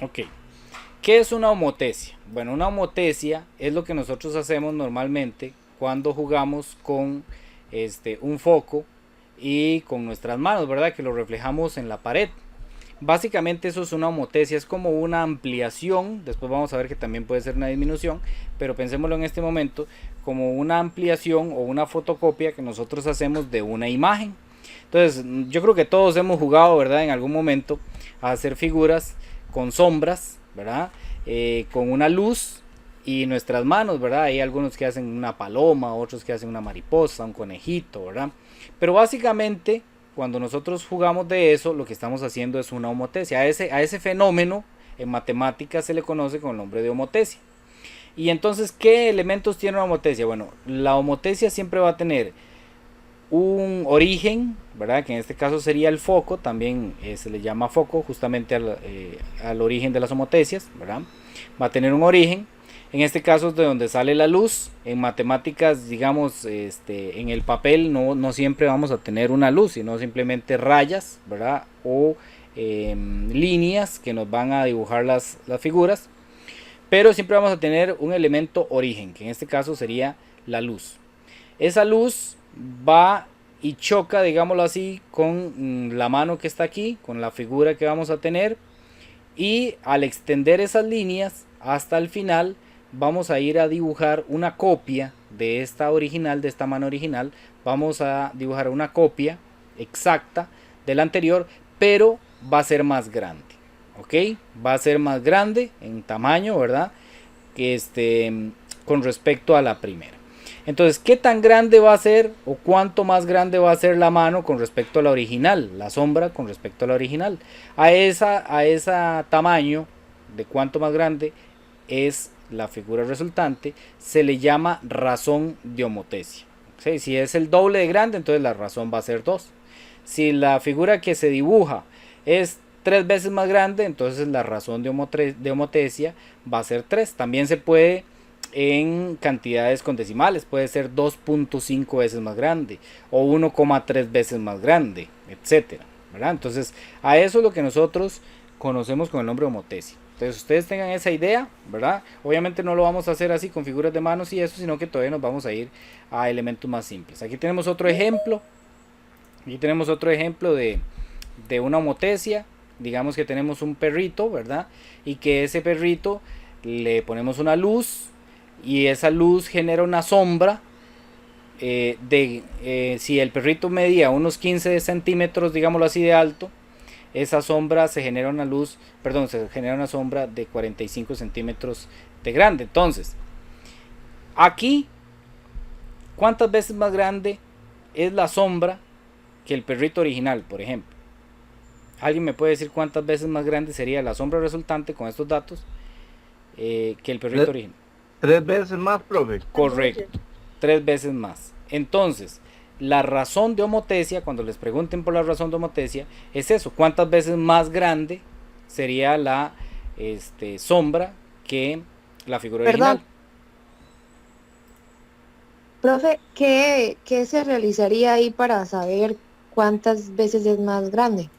Ok. ¿Qué es una homotesia? Bueno, una homotesia es lo que nosotros hacemos normalmente cuando jugamos con un foco y con nuestras manos, ¿verdad? Que lo reflejamos en la pared. Básicamente eso es una homotesia, es como una ampliación, después vamos a ver que también puede ser una disminución, pero pensémoslo en este momento como una ampliación o una fotocopia que nosotros hacemos de una imagen. Entonces, yo creo que todos hemos jugado, ¿verdad? En algún momento a hacer figuras con sombras, ¿verdad? Con una luz y nuestras manos, ¿verdad? Hay algunos que hacen una paloma, otros que hacen una mariposa, un conejito, ¿verdad? Pero básicamente, cuando nosotros jugamos de eso, lo que estamos haciendo es una homotesia. A ese fenómeno en matemáticas se le conoce con el nombre de homotesia. Y entonces, ¿qué elementos tiene una homotesia? Bueno, la homotesia siempre va a tener un origen, ¿verdad? Que en este caso sería el foco, también se le llama foco justamente al origen de las homotesias, ¿verdad? Va a tener un origen, en este caso es de donde sale la luz. En matemáticas, digamos, en el papel no siempre vamos a tener una luz, sino simplemente rayas, ¿verdad? O líneas que nos van a dibujar las figuras, pero siempre vamos a tener un elemento origen, que en este caso sería la luz. Esa luz va y choca, digámoslo así, con la mano que está aquí, con la figura que vamos a tener, y al extender esas líneas hasta el final vamos a ir a dibujar una copia de esta original, de esta mano original. Vamos a dibujar una copia exacta del anterior, pero va a ser más grande, ok, va a ser más grande en tamaño, verdad, que con respecto a la primera. Entonces, ¿qué tan grande va a ser o cuánto más grande va a ser la mano con respecto a la original? La sombra con respecto a la original. A ese tamaño de cuánto más grande es la figura resultante, se le llama razón de homotesia. ¿Sí? Si es el doble de grande, entonces la razón va a ser 2. Si la figura que se dibuja es 3 veces más grande, entonces la razón de homotesia va a ser 3. También se puede en cantidades con decimales, puede ser 2.5 veces más grande o 1,3 veces más grande, etcétera, ¿verdad? Entonces, a eso es lo que nosotros conocemos con el nombre de homotesia. Entonces, ustedes tengan esa idea, ¿verdad? Obviamente no lo vamos a hacer así con figuras de manos y eso, sino que todavía nos vamos a ir a elementos más simples. Aquí tenemos otro ejemplo. Aquí tenemos otro ejemplo de una homotesia. Digamos que tenemos un perrito, ¿verdad? Y que ese perrito le ponemos una luz y esa luz genera una sombra si el perrito medía unos 15 centímetros, digámoslo así, de alto, esa sombra se genera una luz, perdón, se genera una sombra de 45 centímetros de grande. Entonces, aquí, ¿cuántas veces más grande es la sombra que el perrito original, por ejemplo? ¿Alguien me puede decir cuántas veces más grande sería la sombra resultante con estos datos que el perrito Tres, original? 3 veces más, profe. Correcto, 3 veces más. Entonces, la razón de homotesia, cuando les pregunten por la razón de homotesia, es eso, cuántas veces más grande sería la sombra que la figura Perdón, original. profe, ¿qué se realizaría ahí para saber cuántas veces es más grande?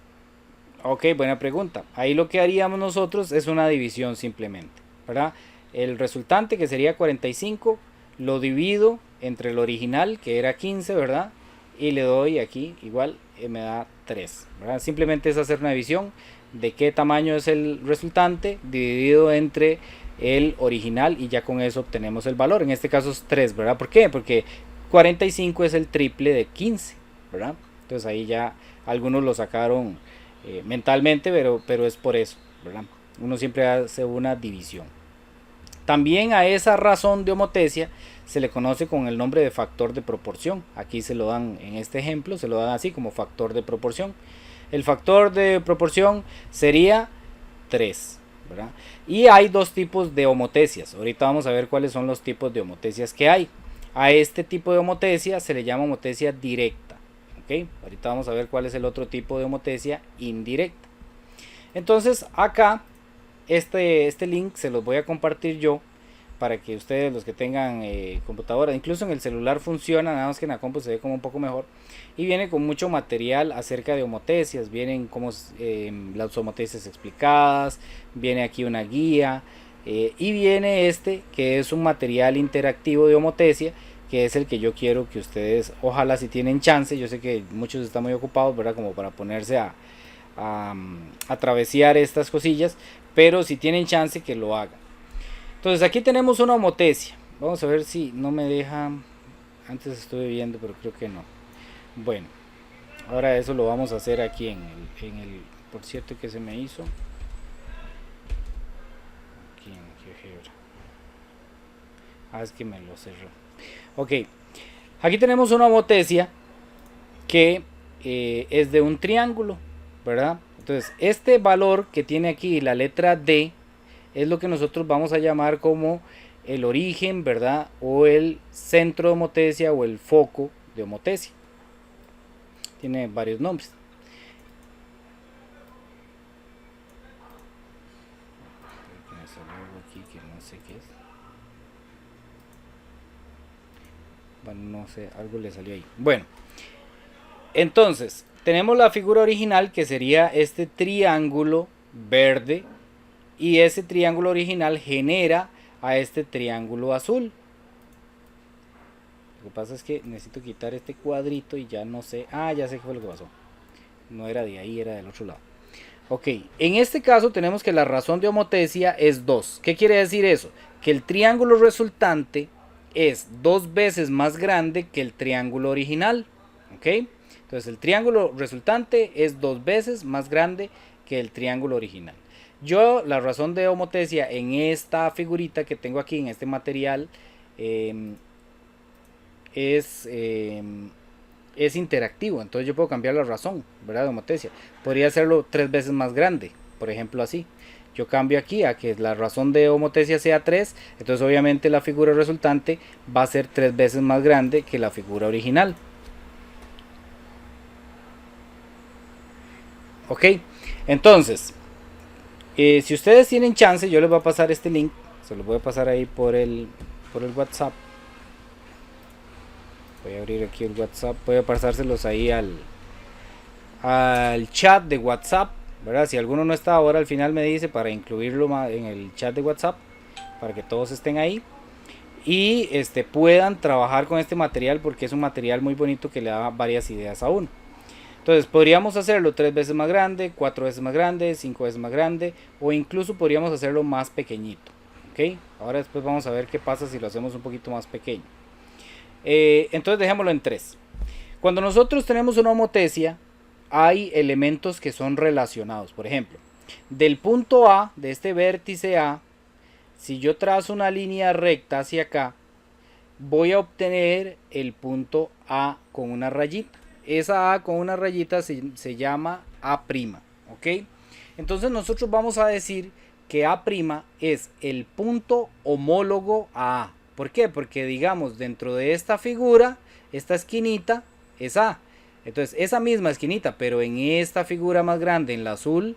Ok, buena pregunta. Ahí lo que haríamos nosotros es una división simplemente, ¿verdad? El resultante, que sería 45, lo divido entre el original, que era 15, ¿verdad? Y le doy aquí, igual, me da 3, ¿verdad? Simplemente es hacer una división de qué tamaño es el resultante dividido entre el original y ya con eso obtenemos el valor. En este caso es 3, ¿verdad? ¿Por qué? Porque 45 es el triple de 15, ¿verdad? Entonces ahí ya algunos lo sacaron mentalmente, pero es por eso, ¿verdad? Uno siempre hace una división. También a esa razón de homotesia se le conoce con el nombre de factor de proporción. Aquí se lo dan, en este ejemplo, se lo dan así como factor de proporción. El factor de proporción sería 3, ¿verdad? Y hay dos tipos de homotesias. Ahorita vamos a ver cuáles son los tipos de homotesias que hay. A este tipo de homotesia se le llama homotesia directa. ¿Ok? Ahorita vamos a ver cuál es el otro tipo de homotesia indirecta. Entonces acá este link se los voy a compartir yo para que ustedes, los que tengan computadora, incluso en el celular funciona, nada más que en la compu se ve como un poco mejor. Y viene con mucho material acerca de homotecias, vienen como las homotecias explicadas, viene aquí una guía, y viene este que es un material interactivo de homotecia, que es el que yo quiero que ustedes, ojalá si tienen chance, yo sé que muchos están muy ocupados, ¿verdad? Como para ponerse a travesar estas cosillas, pero si tienen chance que lo hagan. Entonces aquí tenemos una homotecia, vamos a ver si no me deja, antes estuve viendo pero creo que no. Bueno, ahora eso lo vamos a hacer aquí en el por cierto que se me hizo aquí en GeoGebra. Es que me lo cerró. Ok, aquí tenemos una homotecia que es de un triángulo, ¿verdad? Entonces este valor que tiene aquí la letra D es lo que nosotros vamos a llamar como el origen, ¿verdad? O el centro de homotecia o el foco de homotecia. Tiene varios nombres. Me salió algo aquí que no sé qué es. Bueno, no sé, algo le salió ahí. Bueno, entonces tenemos la figura original que sería este triángulo verde. Y ese triángulo original genera a este triángulo azul. Lo que pasa es que necesito quitar este cuadrito y ya no sé. Ya sé qué fue lo que pasó. No era de ahí, era del otro lado. Ok, en este caso tenemos que la razón de homotecia es 2. ¿Qué quiere decir eso? Que el triángulo resultante es 2 veces más grande que el triángulo original. Ok, entonces el triángulo resultante es 2 veces más grande que el triángulo original. Yo la razón de homotecia en esta figurita que tengo aquí en este material es interactivo, entonces yo puedo cambiar la razón, ¿verdad? De homotecia. Podría hacerlo 3 veces más grande, por ejemplo así. Yo cambio aquí a que la razón de homotecia sea 3, entonces obviamente la figura resultante va a ser 3 veces más grande que la figura original. Ok, entonces si ustedes tienen chance, yo les voy a pasar este link, se los voy a pasar ahí por el WhatsApp. Voy a abrir aquí el WhatsApp, voy a pasárselos ahí al chat de WhatsApp, ¿verdad? Si alguno no está ahora al final me dice para incluirlo en el chat de WhatsApp, para que todos estén ahí y puedan trabajar con este material, porque es un material muy bonito que le da varias ideas a uno. Entonces podríamos hacerlo 3 veces más grande, 4 veces más grande, 5 veces más grande, o incluso podríamos hacerlo más pequeñito. ¿Ok? Ahora después vamos a ver qué pasa si lo hacemos un poquito más pequeño. Entonces dejémoslo en 3. Cuando nosotros tenemos una homotecia, hay elementos que son relacionados. Por ejemplo, del punto A, de este vértice A, si yo trazo una línea recta hacia acá, voy a obtener el punto A con una rayita. Esa A con una rayita se llama A', ¿ok? Entonces nosotros vamos a decir que A' es el punto homólogo a A. ¿Por qué? Porque digamos dentro de esta figura, esta esquinita es A. Entonces esa misma esquinita, pero en esta figura más grande, en la azul,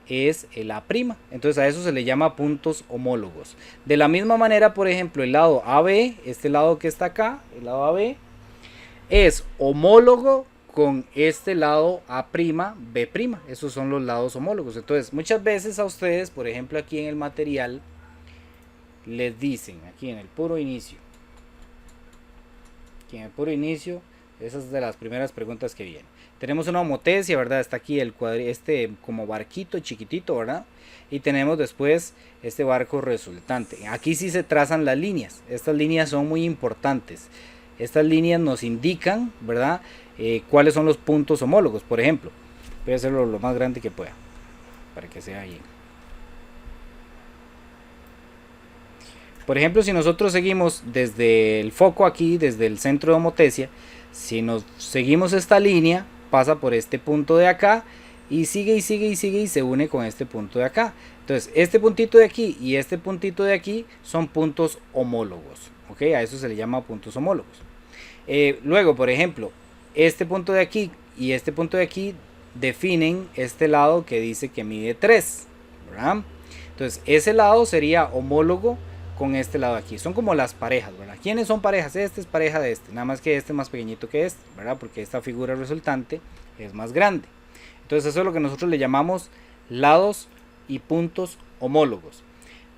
es el A'. Entonces a eso se le llama puntos homólogos. De la misma manera, por ejemplo, el lado AB, este lado que está acá, el lado AB, es homólogo con este lado A', B'. Esos son los lados homólogos. Entonces muchas veces a ustedes, por ejemplo aquí en el material, les dicen, aquí en el puro inicio, esa es de las primeras preguntas que vienen. Tenemos una homotecia, ¿verdad? Está aquí el como barquito chiquitito, ¿verdad? Y tenemos después este barco resultante. Aquí sí se trazan las líneas. Estas líneas son muy importantes. Estas líneas nos indican, ¿verdad? Cuáles son los puntos homólogos. Por ejemplo, voy a hacerlo lo más grande que pueda para que sea bien. Por ejemplo, si nosotros seguimos desde el foco aquí, desde el centro de homotecia, si nos seguimos esta línea, pasa por este punto de acá y sigue y sigue y sigue y se une con este punto de acá. Entonces este puntito de aquí y este puntito de aquí son puntos homólogos, ¿ok? A eso se le llama puntos homólogos. Luego, por ejemplo, este punto de aquí y este punto de aquí definen este lado que dice que mide 3, ¿verdad? Entonces ese lado sería homólogo con este lado aquí. Son como las parejas, ¿verdad? ¿Quiénes son parejas? Este es pareja de este, nada más que este es más pequeñito que este, ¿verdad? Porque esta figura resultante es más grande. Entonces eso es lo que nosotros le llamamos lados y puntos homólogos.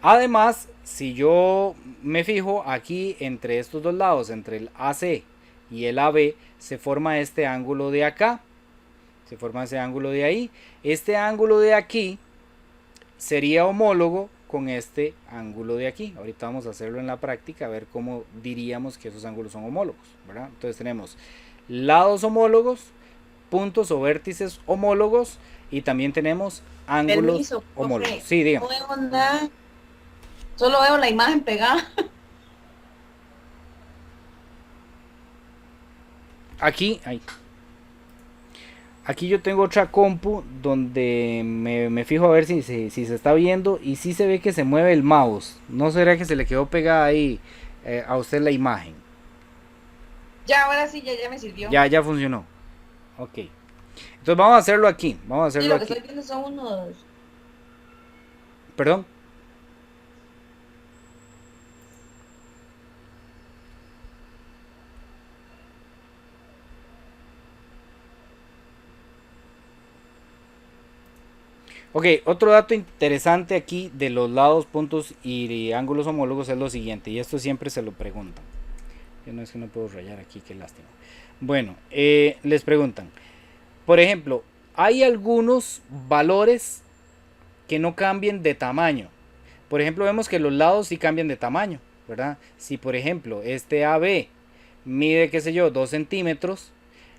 Además, si yo me fijo aquí entre estos dos lados, entre el AC y el AB, se forma este ángulo de acá. Se forma ese ángulo de ahí. Este ángulo de aquí sería homólogo con este ángulo de aquí. Ahorita vamos a hacerlo en la práctica, a ver cómo diríamos que esos ángulos son homólogos, ¿verdad? Entonces tenemos lados homólogos, puntos o vértices homólogos y también tenemos ángulos Permiso, profe. homólogos. Sí, dígame. No veo nada. Solo veo la imagen pegada. Aquí, ahí. Aquí yo tengo otra compu donde me fijo a ver si se está viendo y sí se ve que se mueve el mouse. ¿No será que se le quedó pegada ahí a usted la imagen? Ya, ahora sí, ya me sirvió. Ya funcionó. Ok. Entonces vamos a hacerlo aquí. Vamos a Sí, hacerlo lo que aquí. estoy viendo son unos... Perdón. Ok, otro dato interesante aquí de los lados, puntos y ángulos homólogos es lo siguiente, y esto siempre se lo preguntan. Yo no es que no puedo rayar aquí, qué lástima. Bueno, les preguntan, por ejemplo, hay algunos valores que no cambien de tamaño. Por ejemplo, vemos que los lados sí cambian de tamaño, ¿verdad? Si por ejemplo este AB mide, qué sé yo, 2 centímetros,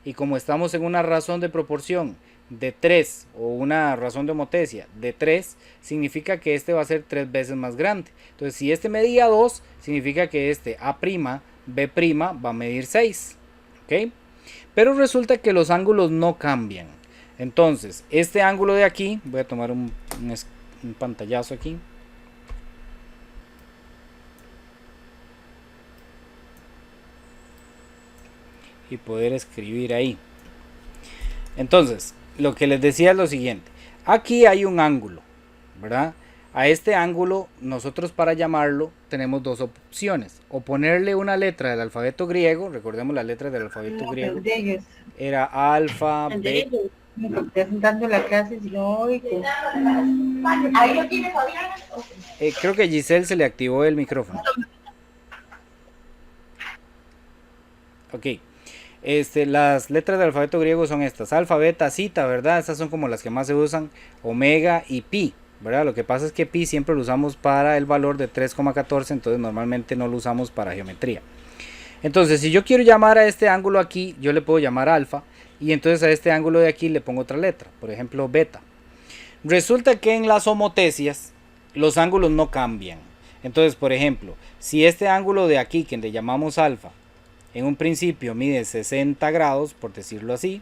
y como estamos en una razón de proporción de 3 o una razón de homotecia de 3, significa que este va a ser 3 veces más grande. Entonces si este medía 2, significa que este A', B' va a medir 6. ¿Ok? Pero resulta que los ángulos no cambian. Entonces este ángulo de aquí, voy a tomar un pantallazo aquí. Y poder escribir ahí. Entonces, lo que les decía es lo siguiente. Aquí hay un ángulo, ¿verdad? A este ángulo, nosotros para llamarlo tenemos dos opciones. O ponerle una letra del alfabeto griego, recordemos las letras del alfabeto griego. Era alfa, B. Me estás dando la clase si no oigo. Creo que a Giselle se le activó el micrófono. Ok. Las letras del alfabeto griego son estas: alfa, beta, zeta, ¿verdad? Estas son como las que más se usan, omega y pi, ¿verdad? Lo que pasa es que pi siempre lo usamos para el valor de 3,14, entonces normalmente no lo usamos para geometría. Entonces, si yo quiero llamar a este ángulo aquí, yo le puedo llamar alfa, y entonces a este ángulo de aquí le pongo otra letra, por ejemplo beta. Resulta que en las homotecias los ángulos no cambian. Entonces, por ejemplo, si este ángulo de aquí, que le llamamos alfa, en un principio mide 60 grados, por decirlo así,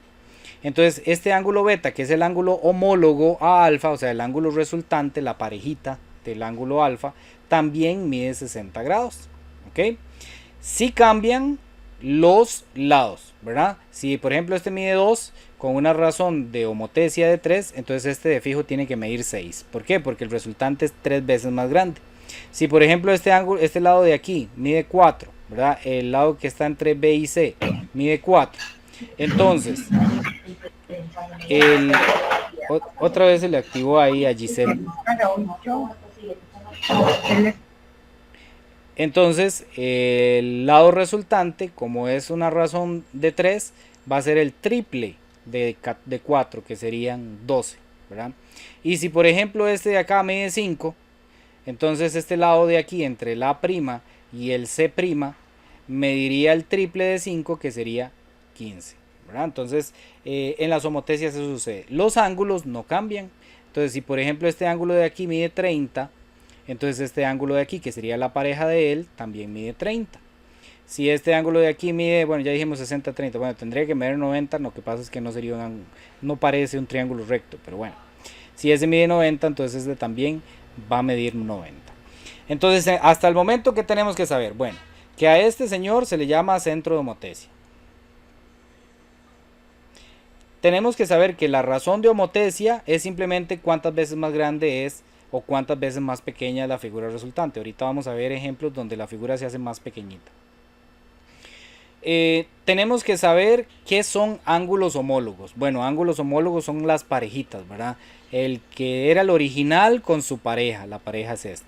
entonces este ángulo beta, que es el ángulo homólogo a alfa, o sea el ángulo resultante, la parejita del ángulo alfa, también mide 60 grados. ¿Ok? Si cambian los lados, ¿verdad? Si por ejemplo este mide 2 con una razón de homotecia de 3, entonces este de fijo tiene que medir 6. ¿Por qué? Porque el resultante es 3 veces más grande. Si por ejemplo este lado de aquí mide 4, ¿verdad? El lado que está entre B y C mide 4. Entonces, otra vez se le activó ahí a Giselle. Entonces, el lado resultante, como es una razón de 3, va a ser el triple de 4, que serían 12, ¿verdad? Y si por ejemplo este de acá mide 5, entonces este lado de aquí entre el A' y el C' mediría el triple de 5, que sería 15, ¿verdad? Entonces en las homotecias eso sucede. Los ángulos no cambian. Entonces si por ejemplo este ángulo de aquí mide 30, entonces este ángulo de aquí, que sería la pareja de él, también mide 30. Si este ángulo de aquí mide, bueno, ya dijimos 60, 30, bueno, tendría que medir 90, lo que pasa es que no sería no parece un triángulo recto, pero bueno. Si ese mide 90, entonces este también va a medir 90. Entonces, hasta el momento, ¿qué tenemos que saber? Bueno, que a este señor se le llama centro de homotecia. Tenemos que saber que la razón de homotecia es simplemente cuántas veces más grande es, o cuántas veces más pequeña es la figura resultante. Ahorita vamos a ver ejemplos donde la figura se hace más pequeñita. Tenemos que saber qué son ángulos homólogos. Bueno, ángulos homólogos son las parejitas, ¿verdad? El que era el original con su pareja, la pareja es esta.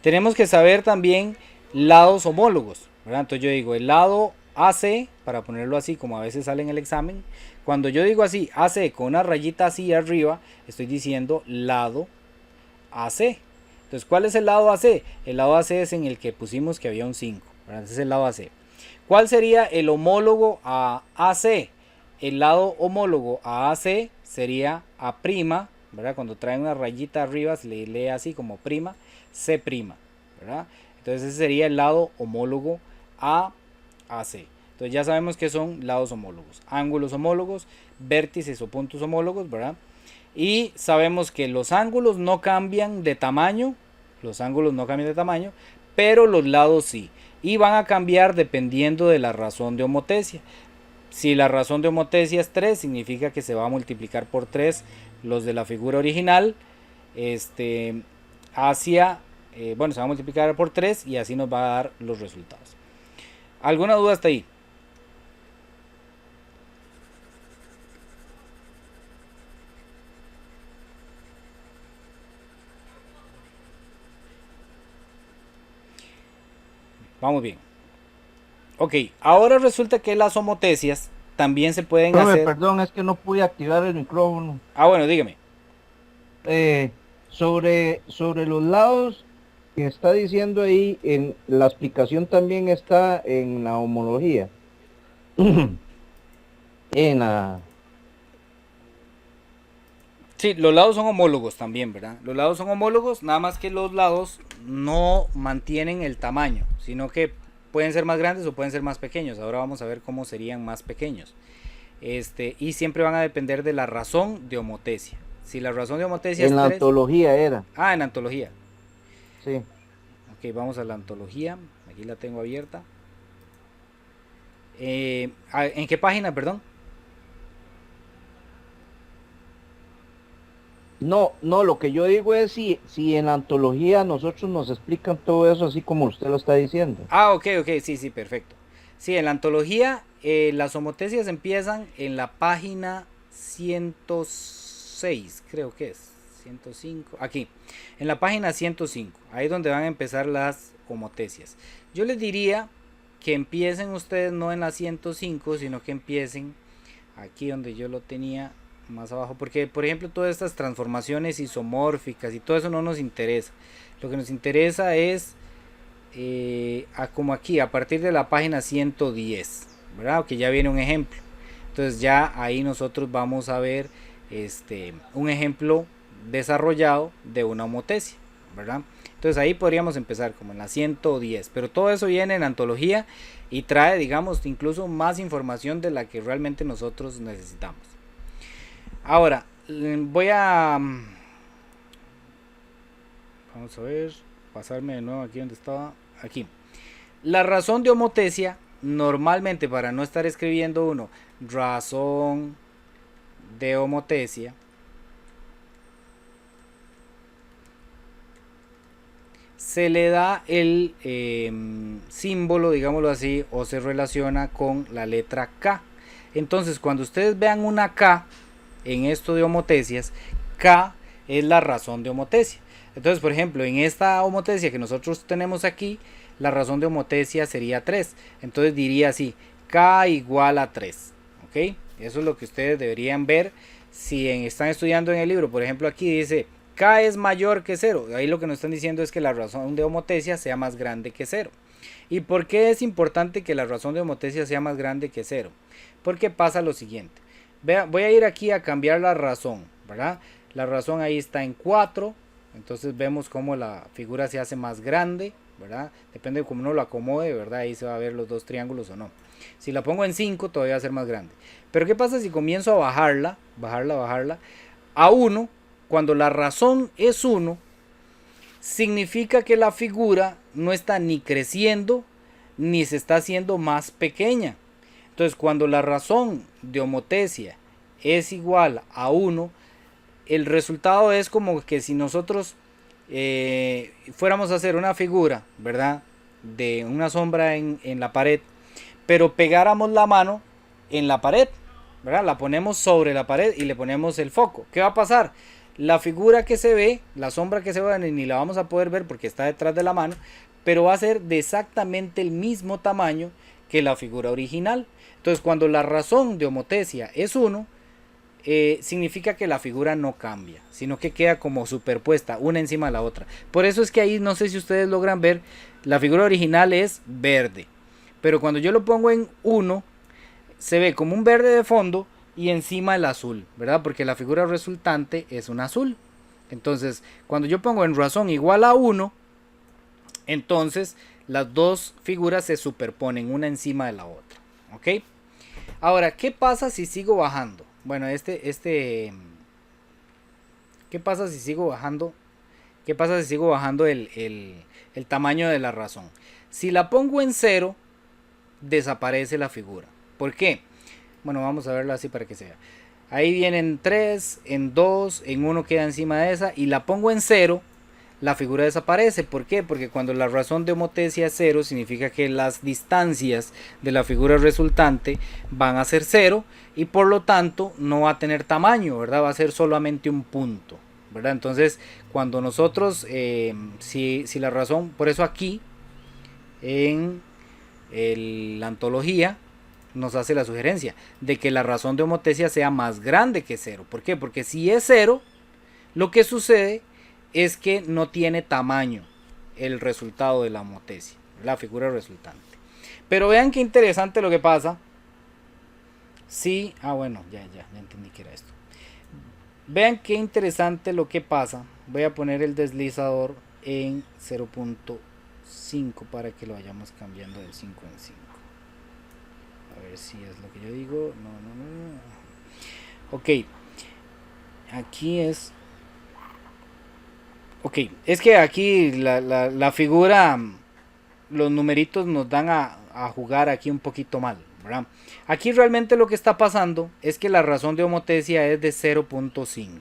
Tenemos que saber también lados homólogos, ¿verdad? Entonces yo digo el lado AC, para ponerlo así como a veces sale en el examen. Cuando yo digo así, AC con una rayita así arriba, estoy diciendo lado AC. Entonces, ¿cuál es el lado AC? El lado AC es en el que pusimos que había un 5, ¿verdad? Ese es el lado AC. ¿Cuál sería el homólogo a AC? El lado homólogo a AC sería A', ¿verdad? Cuando traen una rayita arriba se le lee así como prima, C', ¿verdad? Entonces ese sería el lado homólogo a AC. Entonces ya sabemos que son lados homólogos, ángulos homólogos, vértices o puntos homólogos, ¿verdad? Y sabemos que los ángulos no cambian de tamaño, pero los lados sí. Y van a cambiar dependiendo de la razón de homotecia. Si la razón de homotecia es 3, significa que se va a multiplicar por 3 los de la figura original, se va a multiplicar por 3 y así nos va a dar los resultados. ¿Alguna duda hasta ahí? Vamos bien. Ok, ahora resulta que las homotecias también se pueden Profe, hacer... perdón, es que no pude activar el micrófono. Ah, bueno, dígame. Sobre los lados que está diciendo ahí, en la explicación también está en la homología. En la... Sí, los lados son homólogos también, ¿verdad? Los lados son homólogos, nada más que los lados no mantienen el tamaño, sino que pueden ser más grandes o pueden ser más pequeños. Ahora vamos a ver cómo serían más pequeños. Y siempre van a depender de la razón de homotecia. Si la razón de homotecia es En la 3... antología era. Ah, en antología. Sí. Ok, vamos a la antología. Aquí la tengo abierta. ¿En qué página, perdón? No, lo que yo digo es si en la antología nosotros nos explican todo eso así como usted lo está diciendo. Ah, ok, sí, perfecto. Sí, en la antología las homotecias empiezan en la página 106, creo que es, 105, aquí, en la página 105, ahí es donde van a empezar las homotecias. Yo les diría que empiecen ustedes no en la 105, sino que empiecen aquí donde yo lo tenía más abajo, porque por ejemplo todas estas transformaciones isomórficas y todo eso no nos interesa. Lo que nos interesa es como aquí a partir de la página 110, ¿verdad? Que ya viene un ejemplo. Entonces ya ahí nosotros vamos a ver un ejemplo desarrollado de una homotecia, ¿verdad? Entonces ahí podríamos empezar como en la 110, pero todo eso viene en antología y trae, digamos, incluso más información de la que realmente nosotros necesitamos. Ahora, vamos a ver, pasarme de nuevo aquí donde estaba, aquí. La razón de homotecia, normalmente para no estar escribiendo uno, razón de homotecia, se le da el símbolo, digámoslo así, o se relaciona con la letra K. Entonces, cuando ustedes vean una K, en esto de homotecias, K es la razón de homotecia. Entonces, por ejemplo, en esta homotecia que nosotros tenemos aquí, la razón de homotecia sería 3. Entonces diría así, K igual a 3. ¿Ok? Eso es lo que ustedes deberían ver si están estudiando en el libro. Por ejemplo, aquí dice, K es mayor que 0. Ahí lo que nos están diciendo es que la razón de homotecia sea más grande que 0. ¿Y por qué es importante que la razón de homotecia sea más grande que 0? Porque pasa lo siguiente. Voy a ir aquí a cambiar la razón, ¿verdad? La razón ahí está en 4, entonces vemos cómo la figura se hace más grande, ¿verdad? Depende de cómo uno lo acomode, ¿verdad? Ahí se va a ver los dos triángulos o no. Si la pongo en 5, todavía va a ser más grande. Pero ¿qué pasa si comienzo a bajarla a 1? Cuando la razón es 1, significa que la figura no está ni creciendo, ni se está haciendo más pequeña. Entonces, cuando la razón de homotecia es igual a 1, el resultado es como que si nosotros fuéramos a hacer una figura, ¿verdad? De una sombra en la pared, pero pegáramos la mano en la pared, ¿verdad? La ponemos sobre la pared y le ponemos el foco. ¿Qué va a pasar? La figura que se ve, la sombra que se ve, ni la vamos a poder ver porque está detrás de la mano, pero va a ser de exactamente el mismo tamaño que la figura original. Entonces, cuando la razón de homotesia es 1, significa que la figura no cambia, sino que queda como superpuesta una encima de la otra. Por eso es que ahí, no sé si ustedes logran ver, la figura original es verde, pero cuando yo lo pongo en 1, se ve como un verde de fondo y encima el azul, ¿verdad? Porque la figura resultante es un azul. Entonces, cuando yo pongo en razón igual a 1, entonces las dos figuras se superponen una encima de la otra, ¿ok? Ahora, ¿qué pasa si sigo bajando? Bueno, ¿qué pasa si sigo bajando? ¿Qué pasa si sigo bajando el tamaño de la razón? Si la pongo en 0, desaparece la figura. ¿Por qué? Bueno, vamos a verlo así para que se vea. Ahí vienen 3, en 2, en 1 queda encima de esa y la pongo en 0, la figura desaparece. ¿Por qué? Porque cuando la razón de homotesia es 0, significa que las distancias de la figura resultante van a ser 0 y por lo tanto no va a tener tamaño, ¿verdad? Va a ser solamente un punto, ¿verdad? Entonces, cuando nosotros, si la razón, por eso aquí en la antología nos hace la sugerencia de que la razón de homotesia sea más grande que 0. ¿Por qué? Porque si es 0, lo que sucede es que no tiene tamaño el resultado de la homotesia, la figura resultante. Pero vean qué interesante lo que pasa. Sí, bueno, ya entendí que era esto. Vean qué interesante lo que pasa. Voy a poner el deslizador en 0.5 para que lo vayamos cambiando de 5 en 5. A ver si es lo que yo digo. No. Ok. Aquí es. Ok. Es que aquí la figura, los numeritos nos dan a jugar aquí un poquito mal, ¿verdad? Aquí realmente lo que está pasando es que la razón de homotesia es de 0.5.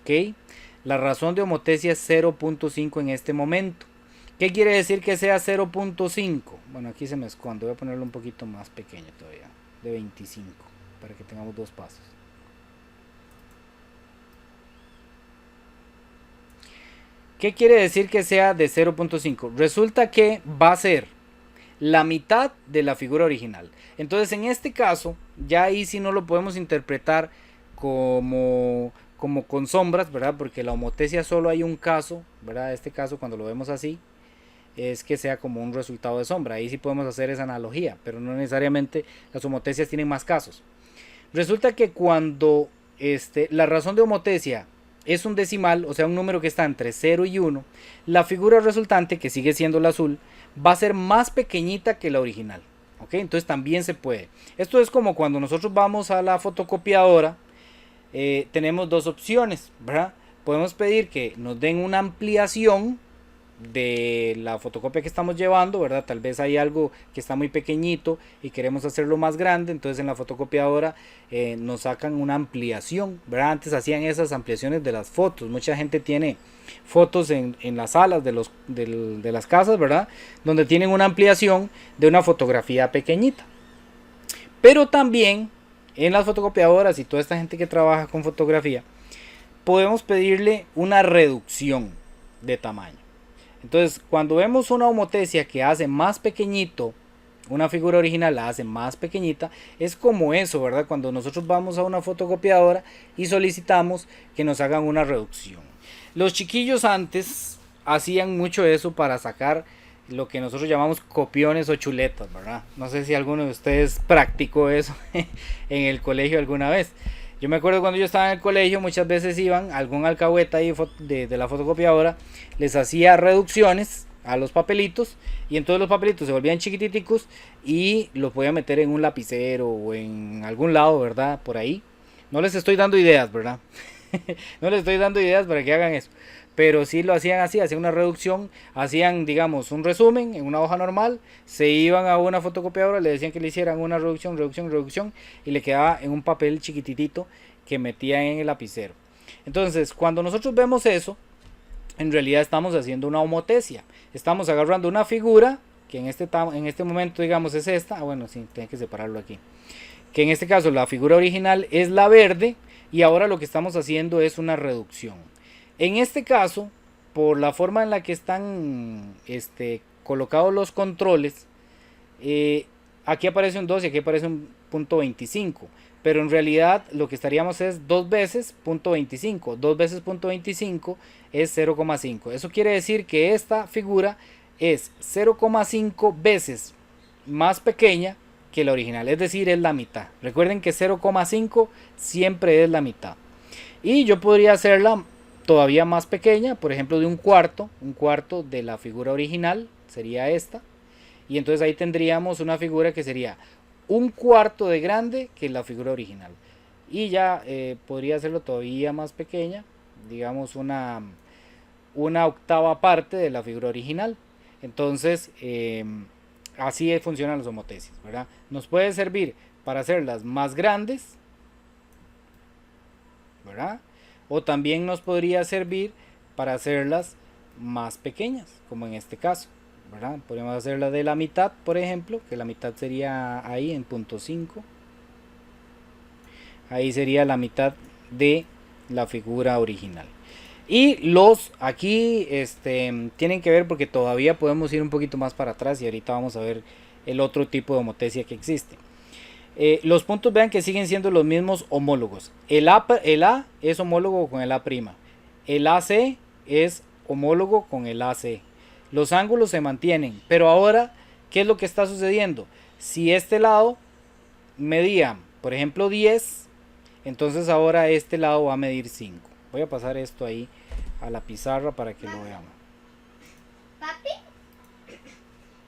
Ok. La razón de homotesia es 0.5 en este momento. ¿Qué quiere decir que sea 0.5? Bueno, aquí se me esconde. Voy a ponerlo un poquito más pequeño todavía. De 25. Para que tengamos dos pasos. ¿Qué quiere decir que sea de 0.5? Resulta que va a ser la mitad de la figura original. Entonces, en este caso, ya ahí sí no lo podemos interpretar como con sombras, ¿verdad? Porque la homotesia solo hay un caso, ¿verdad? Este caso, cuando lo vemos así, es que sea como un resultado de sombra. Ahí sí podemos hacer esa analogía, pero no necesariamente las homotesias tienen más casos. Resulta que cuando la razón de homotesia es un decimal, o sea un número que está entre 0 y 1, la figura resultante, que sigue siendo el azul, va a ser más pequeñita que la original. ¿Ok? Entonces también se puede. Esto es como cuando nosotros vamos a la fotocopiadora, tenemos dos opciones, ¿verdad? Podemos pedir que nos den una ampliación de la fotocopia que estamos llevando, ¿verdad? Tal vez hay algo que está muy pequeñito y queremos hacerlo más grande, entonces en la fotocopiadora nos sacan una ampliación, ¿verdad? Antes hacían esas ampliaciones de las fotos. Mucha gente tiene fotos en las salas de las casas, ¿verdad? Donde tienen una ampliación de una fotografía pequeñita. Pero también en las fotocopiadoras y toda esta gente que trabaja con fotografía, podemos pedirle una reducción de tamaño. Entonces, cuando vemos una homotesia que hace más pequeñito, una figura original la hace más pequeñita, es como eso, ¿verdad? Cuando nosotros vamos a una fotocopiadora y solicitamos que nos hagan una reducción. Los chiquillos antes hacían mucho eso para sacar lo que nosotros llamamos copiones o chuletas, ¿verdad? No sé si alguno de ustedes practicó eso en el colegio alguna vez. Yo me acuerdo cuando yo estaba en el colegio, muchas veces iban algún alcahueta ahí de la fotocopiadora, les hacía reducciones a los papelitos y entonces los papelitos se volvían chiquititicos y los podía meter en un lapicero o en algún lado, ¿verdad? Por ahí. No les estoy dando ideas, ¿verdad? No les estoy dando ideas para que hagan eso. Pero sí lo hacían así, hacían una reducción, hacían, digamos, un resumen en una hoja normal, se iban a una fotocopiadora, le decían que le hicieran una reducción, y le quedaba en un papel chiquititito que metían en el lapicero. Entonces, cuando nosotros vemos eso, en realidad estamos haciendo una homotesia. Estamos agarrando una figura que en este momento, digamos, es esta. Bueno, sí, tengo que separarlo aquí. Que en este caso la figura original es la verde y ahora lo que estamos haciendo es una reducción. En este caso, por la forma en la que están colocados los controles, aquí aparece un 2 y aquí aparece un punto 25. Pero en realidad lo que estaríamos es 2 veces punto 25. 2 veces punto 25 es 0,5. Eso quiere decir que esta figura es 0,5 veces más pequeña que la original. Es decir, es la mitad. Recuerden que 0,5 siempre es la mitad. Y yo podría hacerla todavía más pequeña. Por ejemplo, de un cuarto. Un cuarto de la figura original sería esta. Y entonces ahí tendríamos una figura que sería un cuarto de grande que la figura original. Y ya podría hacerlo todavía más pequeña, digamos una octava parte de la figura original. Entonces así funcionan las homotesias, ¿verdad? Nos puede servir para hacerlas más grandes, ¿verdad? O también nos podría servir para hacerlas más pequeñas, como en este caso, ¿verdad? Podríamos hacerla de la mitad, por ejemplo, que la mitad sería ahí en punto 5. Ahí sería la mitad de la figura original. Y los aquí tienen que ver porque todavía podemos ir un poquito más para atrás y ahorita vamos a ver el otro tipo de homotesia que existe. Los puntos, vean que siguen siendo los mismos homólogos. El A es homólogo con el A'. El AC es homólogo con el AC. Los ángulos se mantienen, pero ahora, ¿qué es lo que está sucediendo? Si este lado medía, por ejemplo, 10, entonces ahora este lado va a medir 5. Voy a pasar esto ahí a la pizarra para que lo veamos. Papi,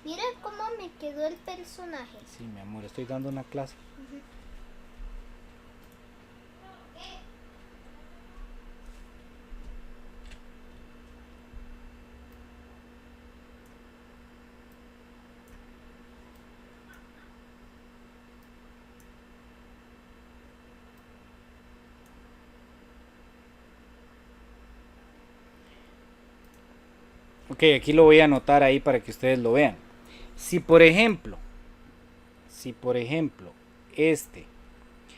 mira cómo me quedó el personaje. Sí, mi amor, estoy dando una clase. Ok, aquí lo voy a anotar ahí para que ustedes lo vean. Si por ejemplo,